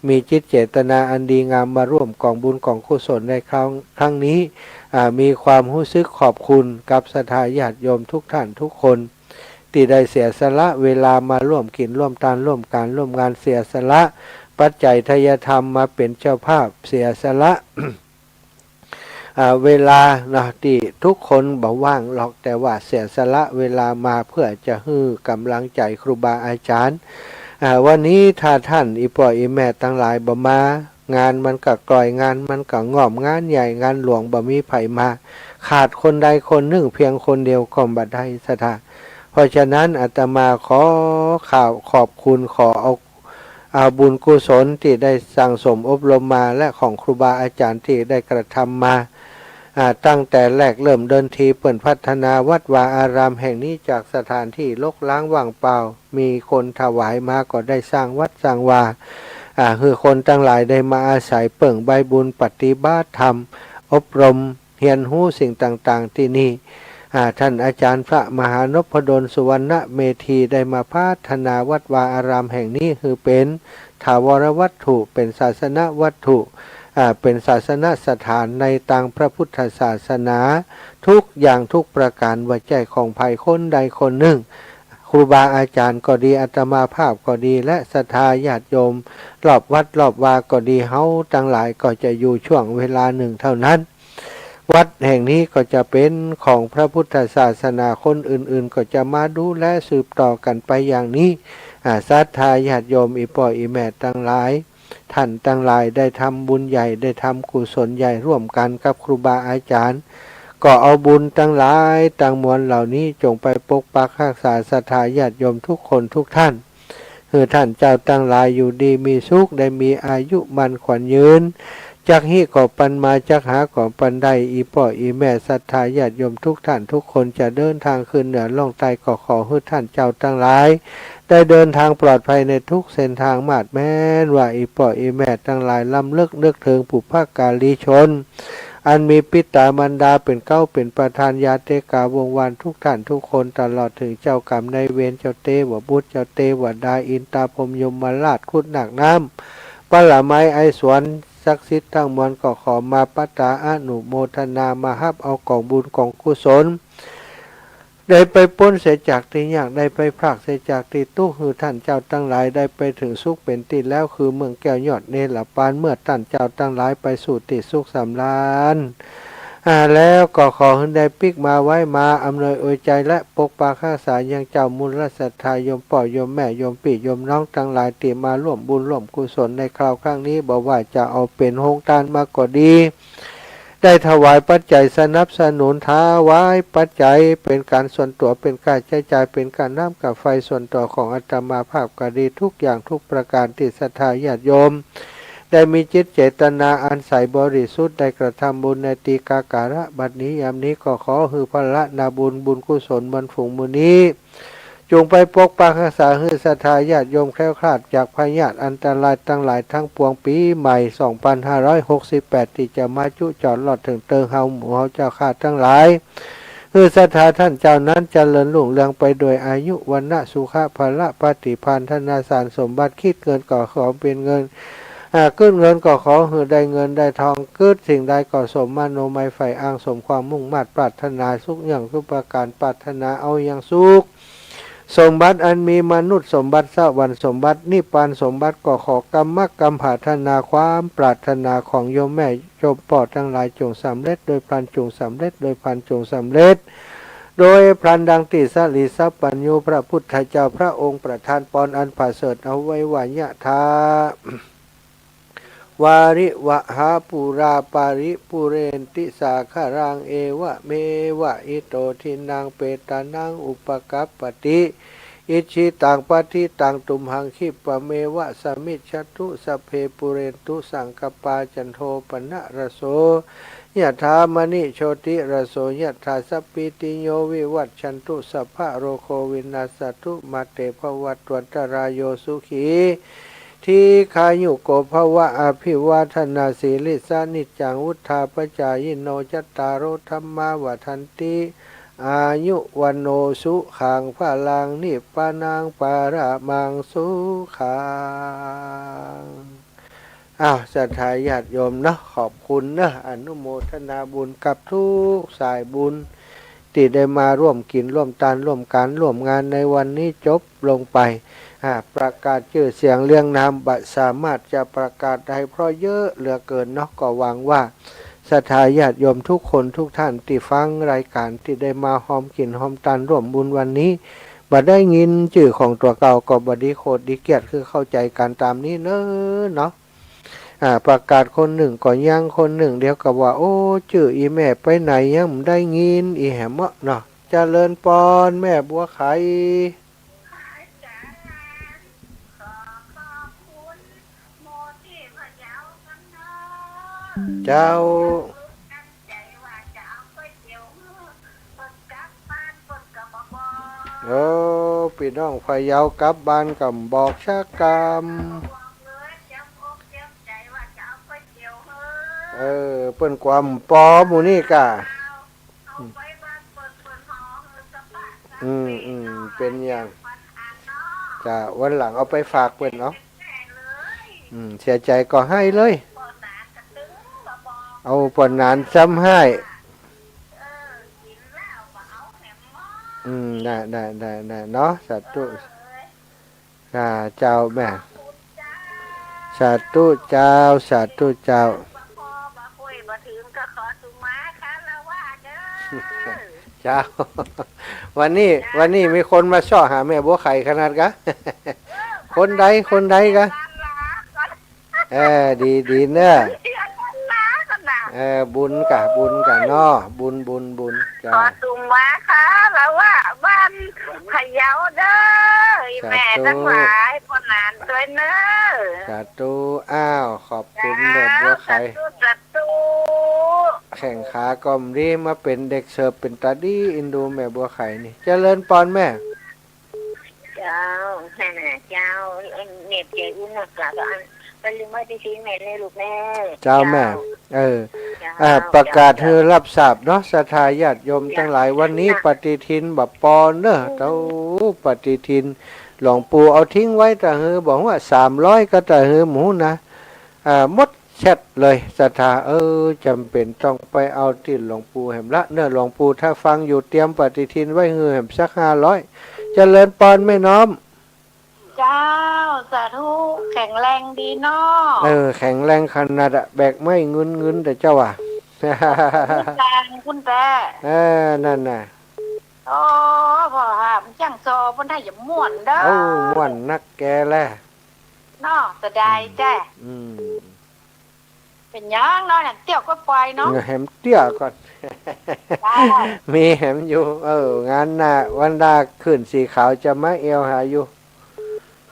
มีจิตเจตนาอันดีงามมาร่วมกองบุญกองกุศลในครั้งนี้มีความรู้สึกขอบคุณกับศรัทธาญาติโยมทุกท่านทุกคนที่ได้เสียสละเวลามาร่วมกินร่วมทานร่วมการร่วมงานเสียสละปัจจัยทายธรรมมาเป็นเจ้าภาพเสียสละ เวลานะที่ทุกคนบอกว่างหรอกแต่ว่าเสียสละเวลามาเพื่อจะให้กำลังใจครูบาอาจารย์วันนี้ถ้าท่านอีพ่ออีแม่ทั้งหลายบ่มางานมันก็กล่อยงานมันก็ง่อมงานใหญ่งานหลวงบ่มีไผมาขาดคนใดคนหนึ่งเพียงคนเดียวก็บ่ได้สถาเพราะฉะนั้นอาตมาขอขอบคุณขอเอาบุญกุศลที่ได้สั่งสมอบรมมาและของครูบาอาจารย์ที่ได้กระทำมา ตั้งแต่แรกเริ่มเดินทีเปิ่นพัฒนาวัดวาอารามแห่งนี้จากสถานที่รกร้างว่างเปล่ามีคนถวายมาก็ได้สร้างวัดสร้างวาคือคนทั้งหลายได้มาอาศัยเปิ่งใบบุญปฏิบัติธรรมอบรมเรียนรู้สิ่งต่างๆที่นี่ท่านอาจารย์พระมหานพดลสุวรรณเมธีได้มาพัฒนาวัดวาอารามแห่งนี้คือเป็นถาวรวัตถุเป็นศาสนวัตถุเป็นศาสนสถานในทางพระพุทธศาสนาทุกอย่างทุกประการว่าใจของภัยคนใดคนหนึ่งครูบาอาจารย์ก็ดีอาตมาภาพก็ดีและศรัทธาญาติโยมรอบวัดรอบวาก็ดีเฮาทั้งหลายก็จะอยู่ช่วงเวลาหนึ่งเท่านั้นวัดแห่งนี้ก็จะเป็นของพระพุทธศาสนาคนอื่นๆก็จะมาดูแลสืบต่อกันไปอย่างนี้ศรัทธาญาติโยมอีพ่ออีแม่ทั้งหลายท่านทั้งหลายได้ทำบุญใหญ่ได้ทำกุศลใหญ่ร่วมกันกับครูบาอาจารย์ก็เอาบุญทั้งหลายทั้งมวลเหล่านี้จงไปปกปักรักษาศรัทธาญาติโยมทุกคนทุกท่านคือท่านเจ้าทั้งหลายอยู่ดีมีสุขได้มีอายุมั่นขวัญยืนจากฮีก่อปันมาจากหาก่อปันได้อีพ่ออีแม่ศรัทธาญาติโยมทุกท่านทุกคนจะเดินทางขึ้นเหนือล่องใต้ก็ขอให้ท่านเจ้าทั้งหลายได้เดินทางปลอดภัยในทุกเส้นทางมาดแม้นว่าอีพ่ออีแม่ทั้งหลายล้ำลึกนึกถึงปุพพกาลีชนอันมีปิตามันดาเป็นเก้าเป็นประธานยาเตกาวงวานทุกท่านทุกคนตลอดถึงเจ้ากรรมในเวรเจ้าเตวบุตรเจ้าเตวดาอินตาพรหมยมราชคุดหนักน้ำปะละไม้ไอสวนศักดิ์สิทธิ์ทั้งมวลก็ขอมาปัตตาอนุโมทนามาฮับเอากองบุญกองกุศลได้ไปพ้นเสียจากที่ยากได้ไปพรากเสียจากที่ตู้คือท่านเจ้าตั้งหลายได้ไปถึงสุขเป็นติแล้วคือเมืองแก้วยอดเนรปานเมื่อท่านเจ้าตั้งหลายไปสู่ติสุขสำราญแล้วก็ขอให้ได้ปิกมาไว้มาอำนวยอวยใจและปกปักรักษายังเจ้ามูลศรัทธาโยมป่อโยมแม่โยมปี่โยมน้องทั้งหลายที่มาร่วมบุญร่วมกุศลในคราวครั้งนี้บอกว่าจะเอาเป็นโฮงทานมาก็ดีได้ถวายปัจจัยสนับสนุนท้าไว้ปัจจัยเป็นการส่วนตัวเป็นการใช้จ่ายเป็นการน้ำกับไฟส่วนตัวของอาตมาภาพก็ดีทุกอย่างทุกประการที่ศรัทธาญาติโยมได้มีจิตเจตนาอันใสบริสุทธิ์ได้กระทำบุญในตีกาการะบัดนี้ยามนี้ก็ขอฮือพละนาบุญบุญกุศลบรรฝูงมือนี้จงไปปกปักรักษาฮือศรัทธาญาติโยมแคล้วคลาดจากพยาธิอันตรายทั้งหลายทั้งปวงปีใหม่2568ที่จะมาจุจอดหลอดถึงเติงเฮาหมู่เฮาเจ้าข้าทั้งหลายคือศรัทธาท่านเจ้านั้นเจริญรุ่งเรืองไปโดยอายุวันนะสุขะพละปฏิภาณธนาสารสมบัติคิดเงินก็ขอเป็นเงินขึ้นเงินก็ขอให้ได้เงินได้ทองเกิดสิ่งใดก็สมมาโนไมไฟอ้างสมความมุ่งมั่นปรารถนาสุขอย่างทุกประการปรารถนาเอาอย่างสุขสมบัติอันมีมนุษย์สมบัติสวรรค์สมบัตินิพพานสมบัติก็ขอกรรมกรรมปรารถนาความปรารถนาของโยมแม่โยมป่อทั้งหลายจงสำเร็จโดยพลันจงสำเร็จโดยพลันจงสำเร็จโดยพลันดังติสลีสัพปัญโยพระพุทธเจ้าพระองค์ประทานปอนอันประเสริฐเอาไว้วายะทาวาริวะหาปุราปาริปุเรนติสาคารังเอวะเมวะอิโตทินังเปตานังอุปกัปปติอิชิตังปฏิตังตุมหังคิปะเมวะสมิจฉตุสพเพปุเรนตุสังกปาจันโทปนะระโสยะถามณิโชติระโสยะถาสัพพิติโยวิวัตชันตุสัพพะโรโควินาสตุมาเตภวัตวันตรายโยสุขีทีขายุโกภวะอภิวาทนาสีลิสานิจังวุธาปจายโนจัตตารโธรรมาวทันติอายุวันโนสุขังพลังนิพพานังปาระมังสุขังศรัทธาญาติโยมนะขอบคุณนะอนุโมทนาบุญกับทุกสายบุญที่ได้มาร่วมกินร่วมทานร่วมการร่วมงานในวันนี้จบลงไปประกาศชื่อเสียงเรียงนามบัดสามารถจะประกาศได้เพราะเยอะเหลือเกินเนาะก็หวังว่าศรัทธาญาติโยมทุกคนทุกท่านที่ฟังรายการที่ได้มาหอมกินหอมทานร่วมบุญวันนี้บัดได้ยินชื่อของตัวเก่าก็บดีโคตรดีเกียรติคือเข้าใจการตามนี้เนาะประกาศคนหนึ่งก็ยังคนหนึ่งเดียวกับว่าโอ้ชื่ออีแม่ไปไหนยังไม่ได้ยินอีแหมเนาะเจริญปอนแม่บัวไข่เจ้า โอ้พี่น้องพะเยากลับบ้านกับบอกชะกรรมเปิ้นความปอหมู่นี่กะเป็นอย่างจะวันหลังเอาไปฝากเปิ้นเนาะเสียใจก็ให้เลยเอาปนนานซ้ำให้ได้เนาะสาธุเจ้าแม่สาธุเจ้าสาธุเจ้าเจ้าวันนี้มีคนมาช่อหาแม่บัวไข่ขนาดกะ คนใดกะดีเนอะบุญกะเนาะบุญจ้าขอตุมมาค่ะแล้วว่าบ้านพะเยาเด้อแม่ทั้งหลายพ่อนานด้วยเนอะสาธุอ้าวขอบคุณแม่บัวไข่สาธุ แข่งขากลมดีมาเป็นเด็กเสิร์ฟเป็นตาดีอินดูแม่บัวไข่นี่เจริญปอนแม่เจ้าแม่เจ้าเน็บเจอุ้นหนักกว่าอันเป็นลืมว่าที่ชี้แม่เลยลูกแม่เจ้าแม่ประกาศเธอรับทราบเนาะศรัทธาญาติโยมทั้งหลายวันนี้ปฏิทินแบบปอนเนอะเต้าปฏิทินหลวงปู่เอาทิ้งไว้แต่เฮอบอกว่า300ก็แต่เฮอหมูนะมดแชทเลยศรัทธาจำเป็นต้องไปเอาที่หลวงปู่แห่มละเนอะหลวงปู่ถ้าฟังอยู่เตรียมปฏิทินไว้เฮอแห่มสัก500เจริญปอนไม่น้อมเจ้าสาธุแข็งแรงดีเนาะแข็งแรงขนาดแบกไม่เงินแต่เจ้าว่ะคุณแต่นั่นน่ะโอ้พ่อหามจังโซเพิ่นได้อย่าม่วนเด้อม่วนนักแกแลเนาะสบายแจ้เป็นยังเนาะนั่นเตี้ยก็ปล่อยเนาะแหมเตี้ยก่อนมีแหมอยู่งานน่ะวันดาขึ้นสีขาวจะมาเอวหาอยู่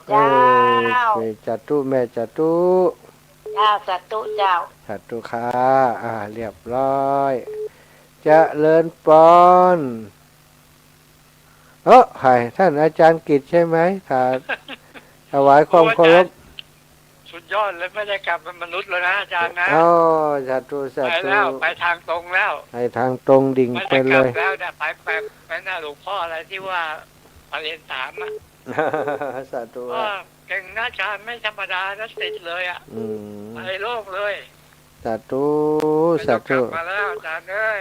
เจ้าจัตุแม่จัตุเจ้าจัตุเจ้าจัตุค่ะเรียบร้อยจะเลินปอนใครท่านอาจารย์กิจใช่ไหมถวายความเคารพสุดยอดเลยไม่ได้กลับเป็นมนุษย์แล้วนะอาจารย์นะจัตุไปแล้วไปทางตรงแล้วไปทางตรงดิ่งไปเลยแล้วเนี่ยไปหน้าหลวงพ่ออะไรที่ว่าประเด็น3อ่ะสาธุเก่งนะอาจารย์ไม่ธรรมดานะติดเลยอ่ะไปโลกเลยสาธุมาแล้วอาจารย์เอ้ย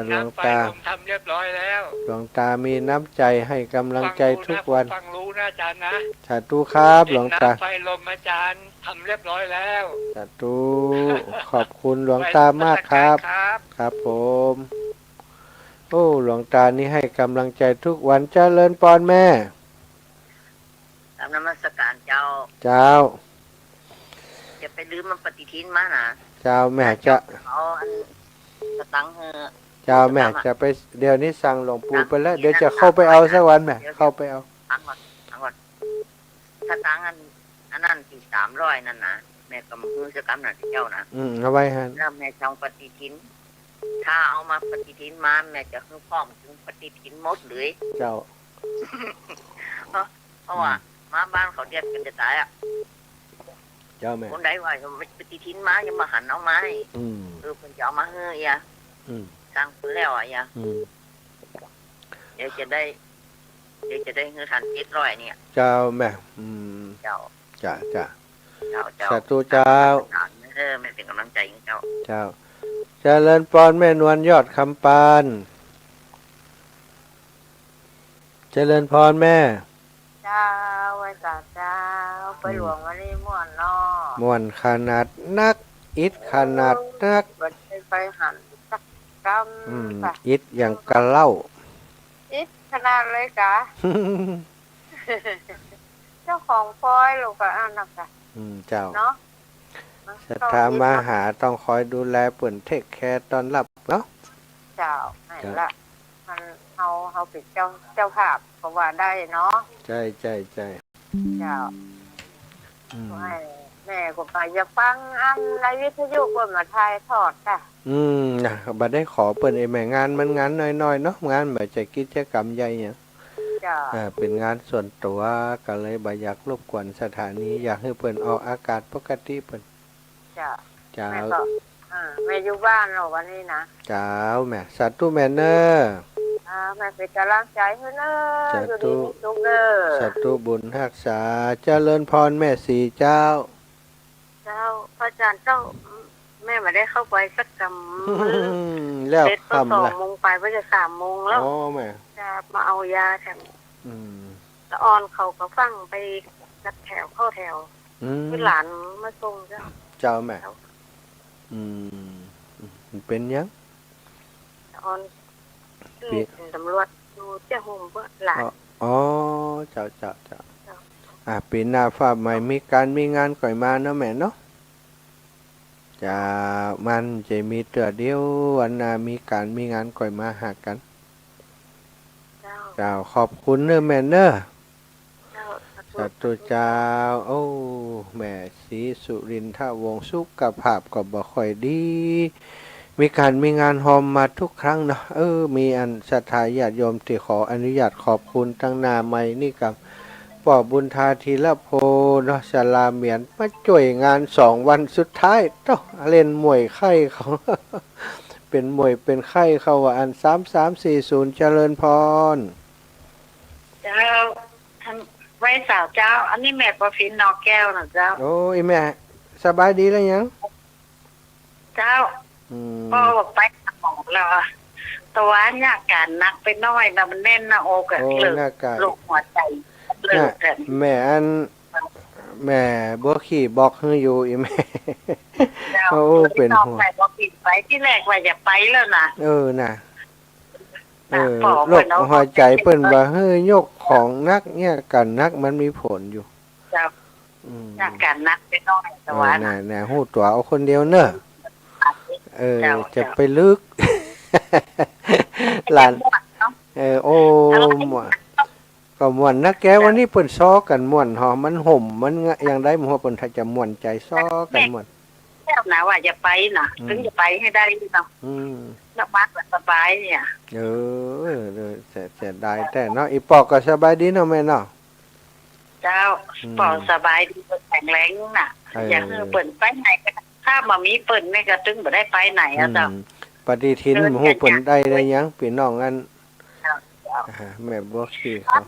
หลวงตาทำเรียบร้อยแล้วหลวงตามีน้ำใจให้กำลังใจทุกวันฟังรู้นะอาจารย์นะสาธุครับหลวงตาไฟลมอาจารย์ทำเรียบร้อยแล้วสาธุขอบคุณหลวงตามากครับครับผมหลวงตานี่ให้กำลังใจทุกวันเจริญปอนแม่ตามนมัสการเจ้าจะไปลืมมันปฏิทินมานะเจ้าแม่จะเอาอันสตังค์เจ้าแม่จะไปเดี๋ยวนี้สั่งหลวงปู่ไปแล้วเดี๋ยวจะเข้าไปเอาสักวันแม่เข้าไปเอาตังก่อนถ้าตังค์อันนั้นที่300นั่นนะแม่ก็มือจะกำนันเจ้านะเอาไว้ฮะแล้วแม่จองปฏิทินถ้าเอามาปฏิทินมาแม่จะให้พร้อมถึงปฏิทินหมดเลยเจ้าเพราะว่ามาบ้านเขาเรียกกันจะตายเจ้าแม่คนใดว่าปฏิทินมายังมาหันเอาไม้เพิ่นจะเอามาเฮ้ยสั่งซื้อแล้วเดี๋ยวจะได้เงินทัน700เนี่ยเจ้าแม่เจ้าสาธุเจ้าไม่เป็นกำลังใจของเจ้าเจริญปอนแม่นวลยอดคำปานเจริญพรแม่เจ้าไว้กับเจ้าไปหลวงวันนี้ม่วนเนาะม่วนขนาดนักอิดขนาดนักไปหันสักกำอิดอย่างกะเล่าอิดขนาดเลยกะเจ้าของปอยลูกกะนักกะเจ้าเนาะศรัทธามาหาต้องคอยดูแลเปิ่นเทคแคร์ตอนรับเนาะเจ้าไหนละมันเขาเป็นเจ้าภาพเพราะว่าได้เนาะใช่เจ้าแม่ก็ไปจะฟังอันในวิทยุเปิดมาถ่ายทอดค่ะบัดได้ขอเปิดแม่งานมันงานน้อยๆเนาะงานแบบจะกิจกรรมใหญ่เนี่ยจ จ้า เป็นงานส่วนตัวก็เลยบ่อยากรบกวนสถานีอยากให้เพิ่นออกอากาศปกติเพิ่น จ้า เจ้า แม่ก็แม่อยู่บ้านเหรอวันนี้นะ เจ้าแม่สาธุแม่เนอ แม่เป็นกำลังใจให้เนอะ สา อยู่ ธุ ดีมีสุขเนอะ สาธุบุญรักษาเจริญพรแม่สีเจ้า เจ้าพระอาจารย์เจ้าแม่ไม่ได้เข้าไปสักกำ แล้ว เสร็จก็คำละ 2 โมงไปก็จะ3 โมงแล้ว โอ้แม่ จะมาเอายาแถม อืม ตะออนเขาก็ฟังไปจัดแถวเข้าแถว อืม คือหลานมาส่งเจ้า เจ้าแม่อืมมันเป็นยัง ตะออนคือเป็นตำรวจอยู่เจ้าโฮมเพื่อหลาน อ๋อเจ้าปีหน้าฟ้าใหม่มีการมีงานก่อยมาเนาะแม่เนาะจะมันจะมีเตือเดียววันหน้ามีการมีงานก่อยมาหากัน เจ้า เจ้าขอบคุณเนอะแม่เนอะ เจ้า สาธุเจ้าโอ้แม่ศรีสุรินทวงศ์สุขภาพก็บ่ค่อยดี มีการมีงานหอมมาทุกครั้งเนาะมีอันศรัทธาญาติโยมที่ขออนุญาตขอบคุณตั้งหน้าใหม่นี่กับป่อบุญทาทีละโพเนาะศาลาเหมียนมาช่วยงาน2 วันสุดท้ายต้องเล่นมวยไข่เขา เป็นมวยเป็นไข้เขาว่าอัน3340เจริญพร เจ้าท่านไว้สาวเจ้า อันนี้แม่ประฟินนอกแก้วนะเจ้า โอ้ยแม่สบายดีแล้วยัง เจ้า อืม พ่อบอกไปหาหมอแล้วอะตัวเนี่ยอาการหนักไปหน้อยนะมันแน่นหน้าอกอะ โอ้ เลิก หน้ากาก โรคหัวใจเลิกกัน แม่อันแม่บัวขี่บอกให้อยู่อีแม่ เจ้า โอ้เป็นห่วง ไปบอกปิดไปที่แรกว่าจะไปแล้วนะ น่ะ น่ะปอก โร ไว้ ค เนาะ หัวใจเปิ้นว่าเฮ้ยยกของนักเนี่ยกันนักมันมีผลอยู่ เจ้า อืม อาการหนักไปหน้อยแต่ว่านะ น่ะฮู้ตัวเอาคนเดียวเนอะ เจ้า จะไปลึก หลาน เนาะ โอ้ม่วนก็ม่วนนะแกวันนี้เปิ้นซ้อกันม่วนหอมันห่มมันอย่างใดหมู่เปิ้นถ้าจะม่วนใจซ้อกันม่วน แก้วนะว่าจะไปนะถึงจะไปให้ได้เนาะ อืม นักบ้านสบายเนี่ย เสียดายแต่เนาะอีปอกก็สบายดีเนาะแม่เนาะ เจ้าปอสบายดีแข็งแรงน่ะ อยากให้เปิ่นไปไหนก็ได้ถ้ามามีเปิ่นนี่ก็ตึงบ่ได้ไปไหนอ่ะเจ้า ปฏิทินหมู่เปิ้นได้ยังพี่น้องอันแม่บ่ขี้เขา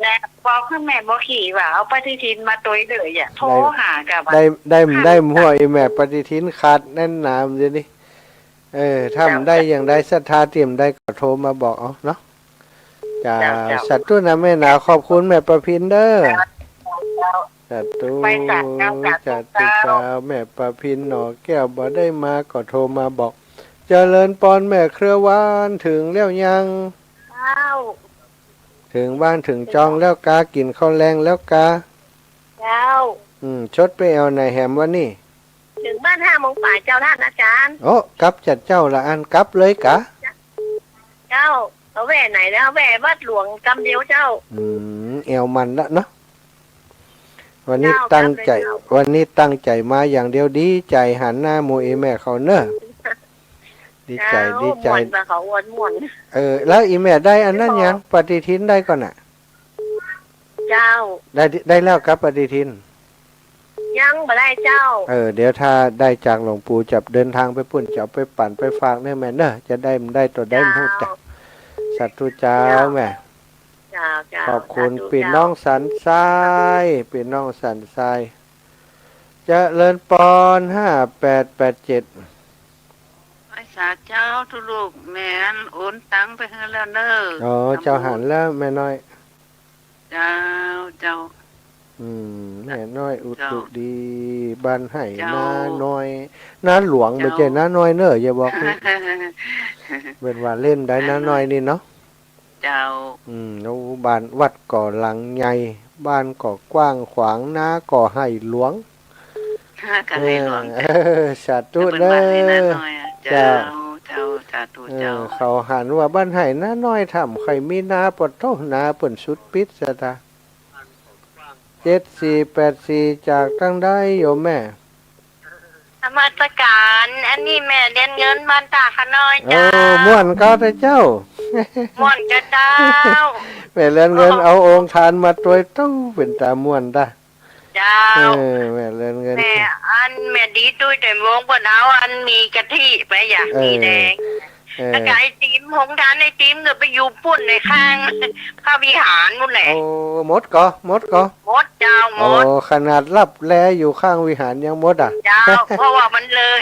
แล้วบอกให้แม่บ่ขี่ว่าเอาปฏิทินมาตัวเลยอ่ะโทรหากับว่า ได้หมู่อีแม่ปฏิทินขาดแน่นหนามเดี๋ยวนี้ถ้ามันได้อย่างใดศรัทธาเตรียมได้ก็โทรมาบอกเอาเนาะจ้าสัตว์ตัวนะแม่หนาขอบคุณแม่ประพินเด้อสัตว์ตัวจัดตุเจ้าแม่ประพินหนอแก้วบ่ได้มาก็โทรมาบอกเจริญปอนแม่เครือวานถึงแล้วยัง เจ้า ถึงบ้านถึงจองแล้วกากินข้าวแรงแล้วกา เจ้า ชดไปเอาในแหมวันนี้ ถึงบ้าน5 โมงป่ายเจ้าท่านอาจารย์ โอ้กลับจัดเจ้าละอันกลับเลยกะ เจ้าเอาแหว่ไหนแล้วแหว่วัดหลวงกำเดียวเจ้า เอวมันละเนาะวันนี้ เจ้า ตั้งใจ ครับ วันนี้ตั้งใจมาอย่างเดียวดีใจหันหน้าโมเอแม่เขาเนอะดีใจดีใจ ม่วนมาเขาอ้วนม่วน แล้วอีแม่ได้อันนั้นยังปฏิทินได้ก่อนน่ะ เจ้า ได้แล้วครับปฏิทิน ยังบ่ได้เจ้า เดี๋ยวถ้าได้จากหลวงปู่จับเดินทางไปปุ่นจะเอาไปปั่นไปฝากเนี่ยแม่เนอะจะได้ตัวได้พูดจ้ะสัตว์ทุเจ้าแม่ เจ้าเจ้า ขอบคุณ สาธุ ปีน้องสันทรายปีน้องสันทรายเจริญปอน5887 ไอ้สาเจ้าทุลูกแม่นโอนตังไปให้แล้วเนอะ อ๋อเจ้าหันแล้วแม่น้อย เจ้าเจ้า แม่น้อยอุตุดีบ้านไห่ เจ้า นาน้อยนาหลวงไม่ใช่นาน้อยเนอะอย่าบอกให้เป็นว่าเล่นได้นาน้อยนี่เนาะ เจ้า แล้วบ้านวัดก่อหลังใหญ่บ้านก่อกว้างขวางนาก่อไห่หลวง ก็ให้หลวง สาธุ เด้ เด้ อ อ เจ้าเจ้าสาธุเจ้า เขาหันว่าบ้านไห่นาน้อยทำใครมีนาปดเท่านาเปิ่นสุดปิดสะตา7484จากตั้งได้โยมแม่ ธรรมสการ อันนี้แม่เรียนเงินบ้านตาขน้อย โอ้ เจ้า ม่วนก็แต่เจ้า ม่วนกระเจ้า ไป ม่เลือนเงินเอาองค์ทานมาตัวตู้เป็นตาม่วนได้ เจ้า แม่เลือนเงิน แม่อันแม่ดีตุ้ยแต่วงเปิ้นเอาอันมีกะทิไปอย่างมีแดงแล้วก็ไอติมหงทานไอติมก็ไปอยู่ปุ่นในข้างพระวิหารนู่นแหละ โอ้มดก็ มดเจ้าหม โอ้ ด ขนาดรับแลอยู่ข้างวิหารยังมดอ่ะ เจ้า เพราะว่ามันเลย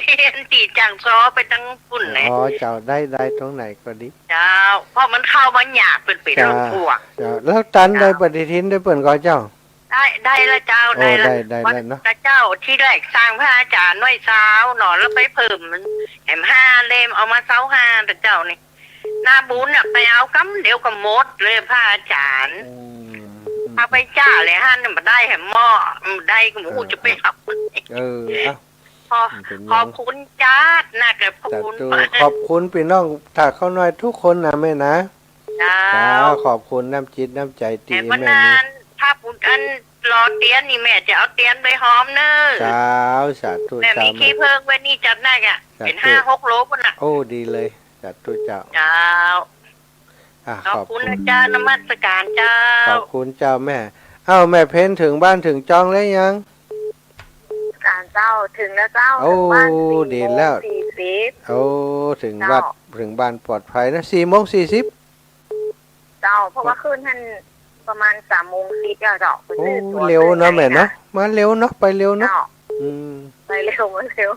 ตีจังซอไปตั้งปุ่นเลย อ๋อเจ้าได้ตรงไหนก็ดี เจ้าเพราะมันเข้ามันหยาบเป็นลงพวก เจ้าแล้วตันได้ปฏิทินได้เปิ่นก็เจ้า ได้ละเจ้า โอ้ ได้ละ ได้ วัด เนาะ พระเจ้าที่แรกสร้างพระอาจารย์น้อยสาวหนอแล้วไปเพิ่มมันแหม5 เล่มเอามาเสา5แต่เจ้านี่หน้าบุญน่ะไปเอากำเดียวกับมดเลยพระอาจารย์เอาไปจ้าเลยฮั่นน่ะมาได้แหมหม้อได้ก็หมูจะไปเอา ขอบคุณจ้าน่าเกิดขอบ จัด คุณ ตูขอบคุณพี่น้องถ้าเข้าน้อยทุกคนนะแม่นะ จ้า จ้าขอบคุณน้ำจิตน้ำใจตี แต่ แม่ วัน นี่ นั้นถ้าปุณอันรอเตียนนี่แม่จะเอาเตียนไปหอมเนอะ เจ้าสาธุ แม่ เจ้า มีขี้เพิ่งไว้นี่จัดได้อ่ะเป็น5-6 โลปุ่นน่ะ โอ้ดีเลยจัดตุเจ้า เจ้า ขอบคุณนะเจ้านมัสการเจ้า ขอบคุณเจ้าแม่เอ้าแม่เพ้นถึงบ้านถึงจองแล้วยัง การเจ้าถึงแล้วเจ้า โอ้ ถึงบ้าน ดีแล้ว 4:40 โอ้ถึงวัดถึงบ้านปลอดภัยนะ4:40 เจ้าเพราะว่าคืนท่านประมาณ3:10เจ้า โอ้เร็วเนาะแม่เนาะมาเร็วเนาะไปเร็วเนาะ เจ้า อืม ไปเร็วมาเร็ว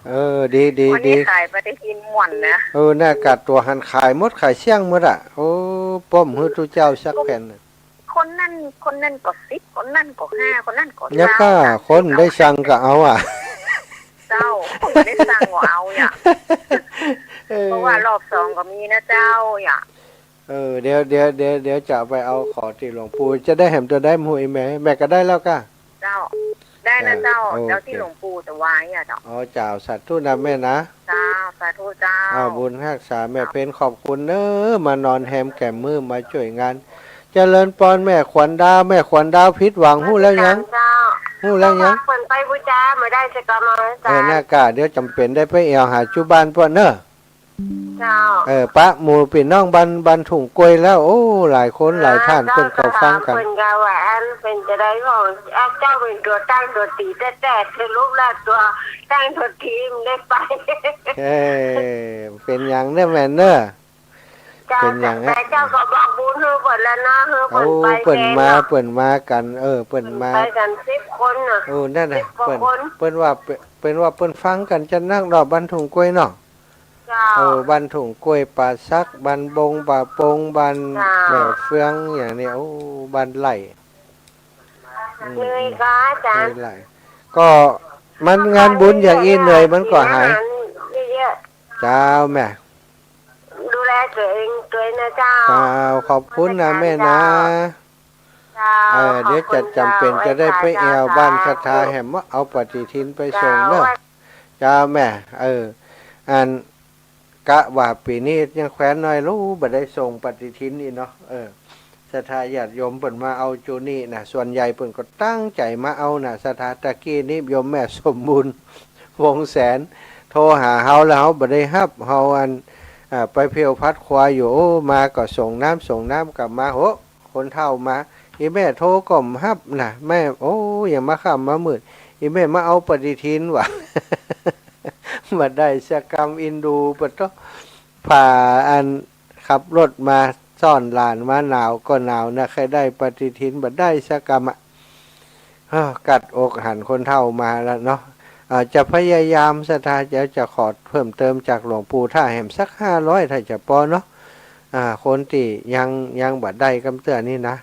ดี วันนี้ขายปฏิทินม่วนนะ น่ากัดตัวหันขายหมดขายเสี่ยงหมดอ่ะโอ้ป้อมฮือตุเจ้าสักแผ่น คนนั่นก็10คนนั่นก็5คนนั่นก็ ยักษ์คนได้สั่งก็เอาอ่ะ เจ้าคนได้สั่งว่าเอาอย่าเพราะว่ารอบ2ก็มีนะเจ้าอย่า เดี๋ยวจะไปเอาขอที่หลวงปู่จะได้แหมตัวได้หมูอีแม่ก็ได้แล้วก็ เจ้า ได้นะเจ้า โอเค เจ้าที่หลวงปู่จะวายอ่ะเจ้า อ๋อเจ้าสาธุนะแม่นะ เจ้าสาธุเจ้า บุญรักษาแม่เป็นขอบคุณเนอะมานอนแฮมแก่มือมาช่วยงานเจริญปอนแม่ขวัญดาวผิดหวังหู้แล้วยังหู้แล้วยัง เปิดไปบูชาไม่ได้จะกรรมเจ้า หน้ากาเดี๋ยวจำเป็นได้ไปเอวหาจุบ้านป้อนเนอะ เจ้า ปะหมู่พี่น้องบันถุงกล้วยแล้วโอ้หลายคนหลายท่านเพิ่นเข้าฟังกัน เป็นกาแหวนเป็นจะได้ของเจ้าเป็นตัวตั้งตัวตีแต่คือรูปแรกตัวตั้งตัวทีมได้ไป เป็นอย่างเด้อแม่เนอะ เป็นอย่างนั้น แต่เจ้าก็บอกบุญเฮือเปิดแล้วนะเฮือ เอา เปิดไป เปิ่นมากันเปิ่นมา ไปกัน10 คนน่ะ โอ้นั่นน่ะ 10 กว่าคน เปิ้นว่าเปิ้นฟังกันจะนั่งดอกบันถุงกล้วยเนาะ เจ้า บันถุงกล้วยป่าซักบันบงป่าปงบัน จ้า แบบเฟืองอย่างนี้โอ้บันไหล เหนื่อยค่ะอาจารย์ ไหลก็มันงานบุญอย่างอีเหนื่อยมันก็หาย เยอะ เจ้าแม่ ๆดูแลตัวเองนะเจ้า ขอบคุณนะแม่นะ เจ้า เดี๋ยวจะจำเป็นจะได้ไปแอวบ้านคาถาแหมว่าเอาปฏิทินไปส่งเนอะเจ้าแม่อันกะว่าปีนี้ยังแขวนน้อยรู้บ่ได้ส่งปฏิทินนี่เนาะศรัทธาญาติโยมเปิ่นมาเอาจูนี่นะส่วนใหญ่เปิ่นก็ตั้งใจมาเอานะศรัทธาตะกี้นี่โยมแม่สมบูรณ์วงแสนโทรหาเฮาแล้วเฮาบ่ได้รับเฮาไปเพียวพัดควายอยู่มาก็ส่งน้ำกลับมาโหคนเฒ่ามาอีแม่โทรก็มรับน่ะแม่อย่ามาค่ำมามืดอีแม่มาเอาปฏิทินว่ะ มาได้สกรรมอินดูปะตผ่าขับรถมาซ่อนหลานมาหนาวก็หนาวนะใครได้ปฏิทินบัดได้สกรรมกัดอกหันคนเฒ่ามาแล้วเนาะจะพยายามศรัทธาจะขอเพิ่มเติมจากหลวงปู่ถ้าแหมสัก500ถ้าจะพอเนาะคนที่ยังบัดได้กำเตือนนี่นะ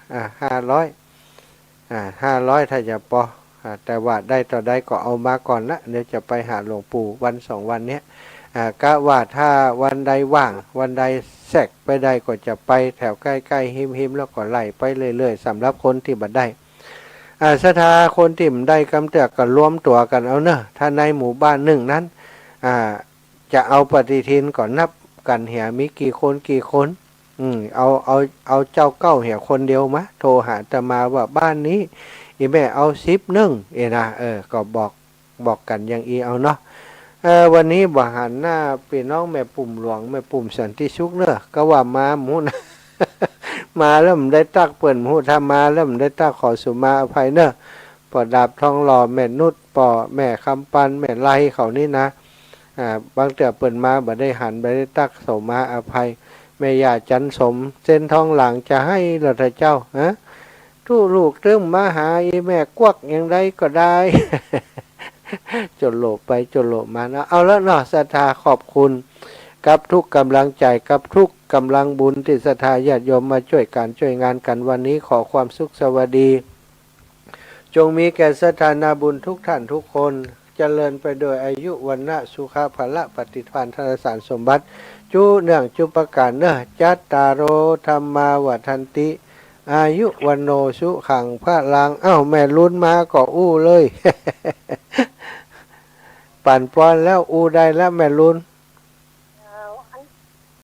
500ถ้าจะพอแต่ว่าได้ต่อได้ก็เอามาก่อนละเดี๋ยวจะไปหาหลวงปู่วัน2 วันเนี้ยกะว่าถ้าวันใดว่างวันใดแทรกไปได้ก็จะไปแถวใกล้ๆหิมแล้วก็ไล่ไปเรื่อยๆสำหรับคนที่บัดได้ศรัทธาคนที่มันได้กำเตือนก็รวมตัวกันเอาเนอะถ้าในหมู่บ้านหนึ่งนั้นจะเอาปฏิทินก่อนนับกันเหี่ยมีกี่คนเอาเจ้าเก้าเหี่ยคนเดียวมะโทรหาอาตมาว่าบ้านนี้อีแม่เอา10 นึงนะก็บอกกันอย่างเอาเนาะวันนี้บ่หันหน้าพี่น้องแม่ปุ่มหลวงแม่ปุ่มสันติสุขเนอะก็ว่ามาหมูนะ มาแล้วมันได้ตักเปิ่นหูทำมาแล้วมันได้ตักขอสุมาอภัยเนอะปอดาบทองหล่อแม่นุชปอแม่คำปันแม่ไล่เขานี่นะบางเตือเปิ่นมาบ่ได้หันบ่ได้ตักสมาอภัยแม่ยาจันสมเส้นทองหลังจะให้ละเถอะเจ้าฮะทู่ลูกเติมมาหาอีแม่กวักอย่างไรก็ได้ จนโลบไปจนโลบมานะเอาแล้วเนาะศรัทธาขอบคุณกับทุกกำลังใจกับทุกกำลังบุญที่ศรัทธาญาติโยมมาช่วยกันช่วยงานกันวันนี้ขอความสุขสวัสดีจงมีแก่ศรัทธานาบุญทุกท่านทุกคนเจริญไปโดยอายุวันนะสุขภละปฏิภาณธนสารสมบัติจุเนื่องจุประการเนอะจัตตารโอธรรมาวัฏันติอายุวันโนสุขังพระลางแม่ลุ้นมาก็อู้เลย ปั่นปอนแล้วอู้ได้แล้วแม่ลุ้น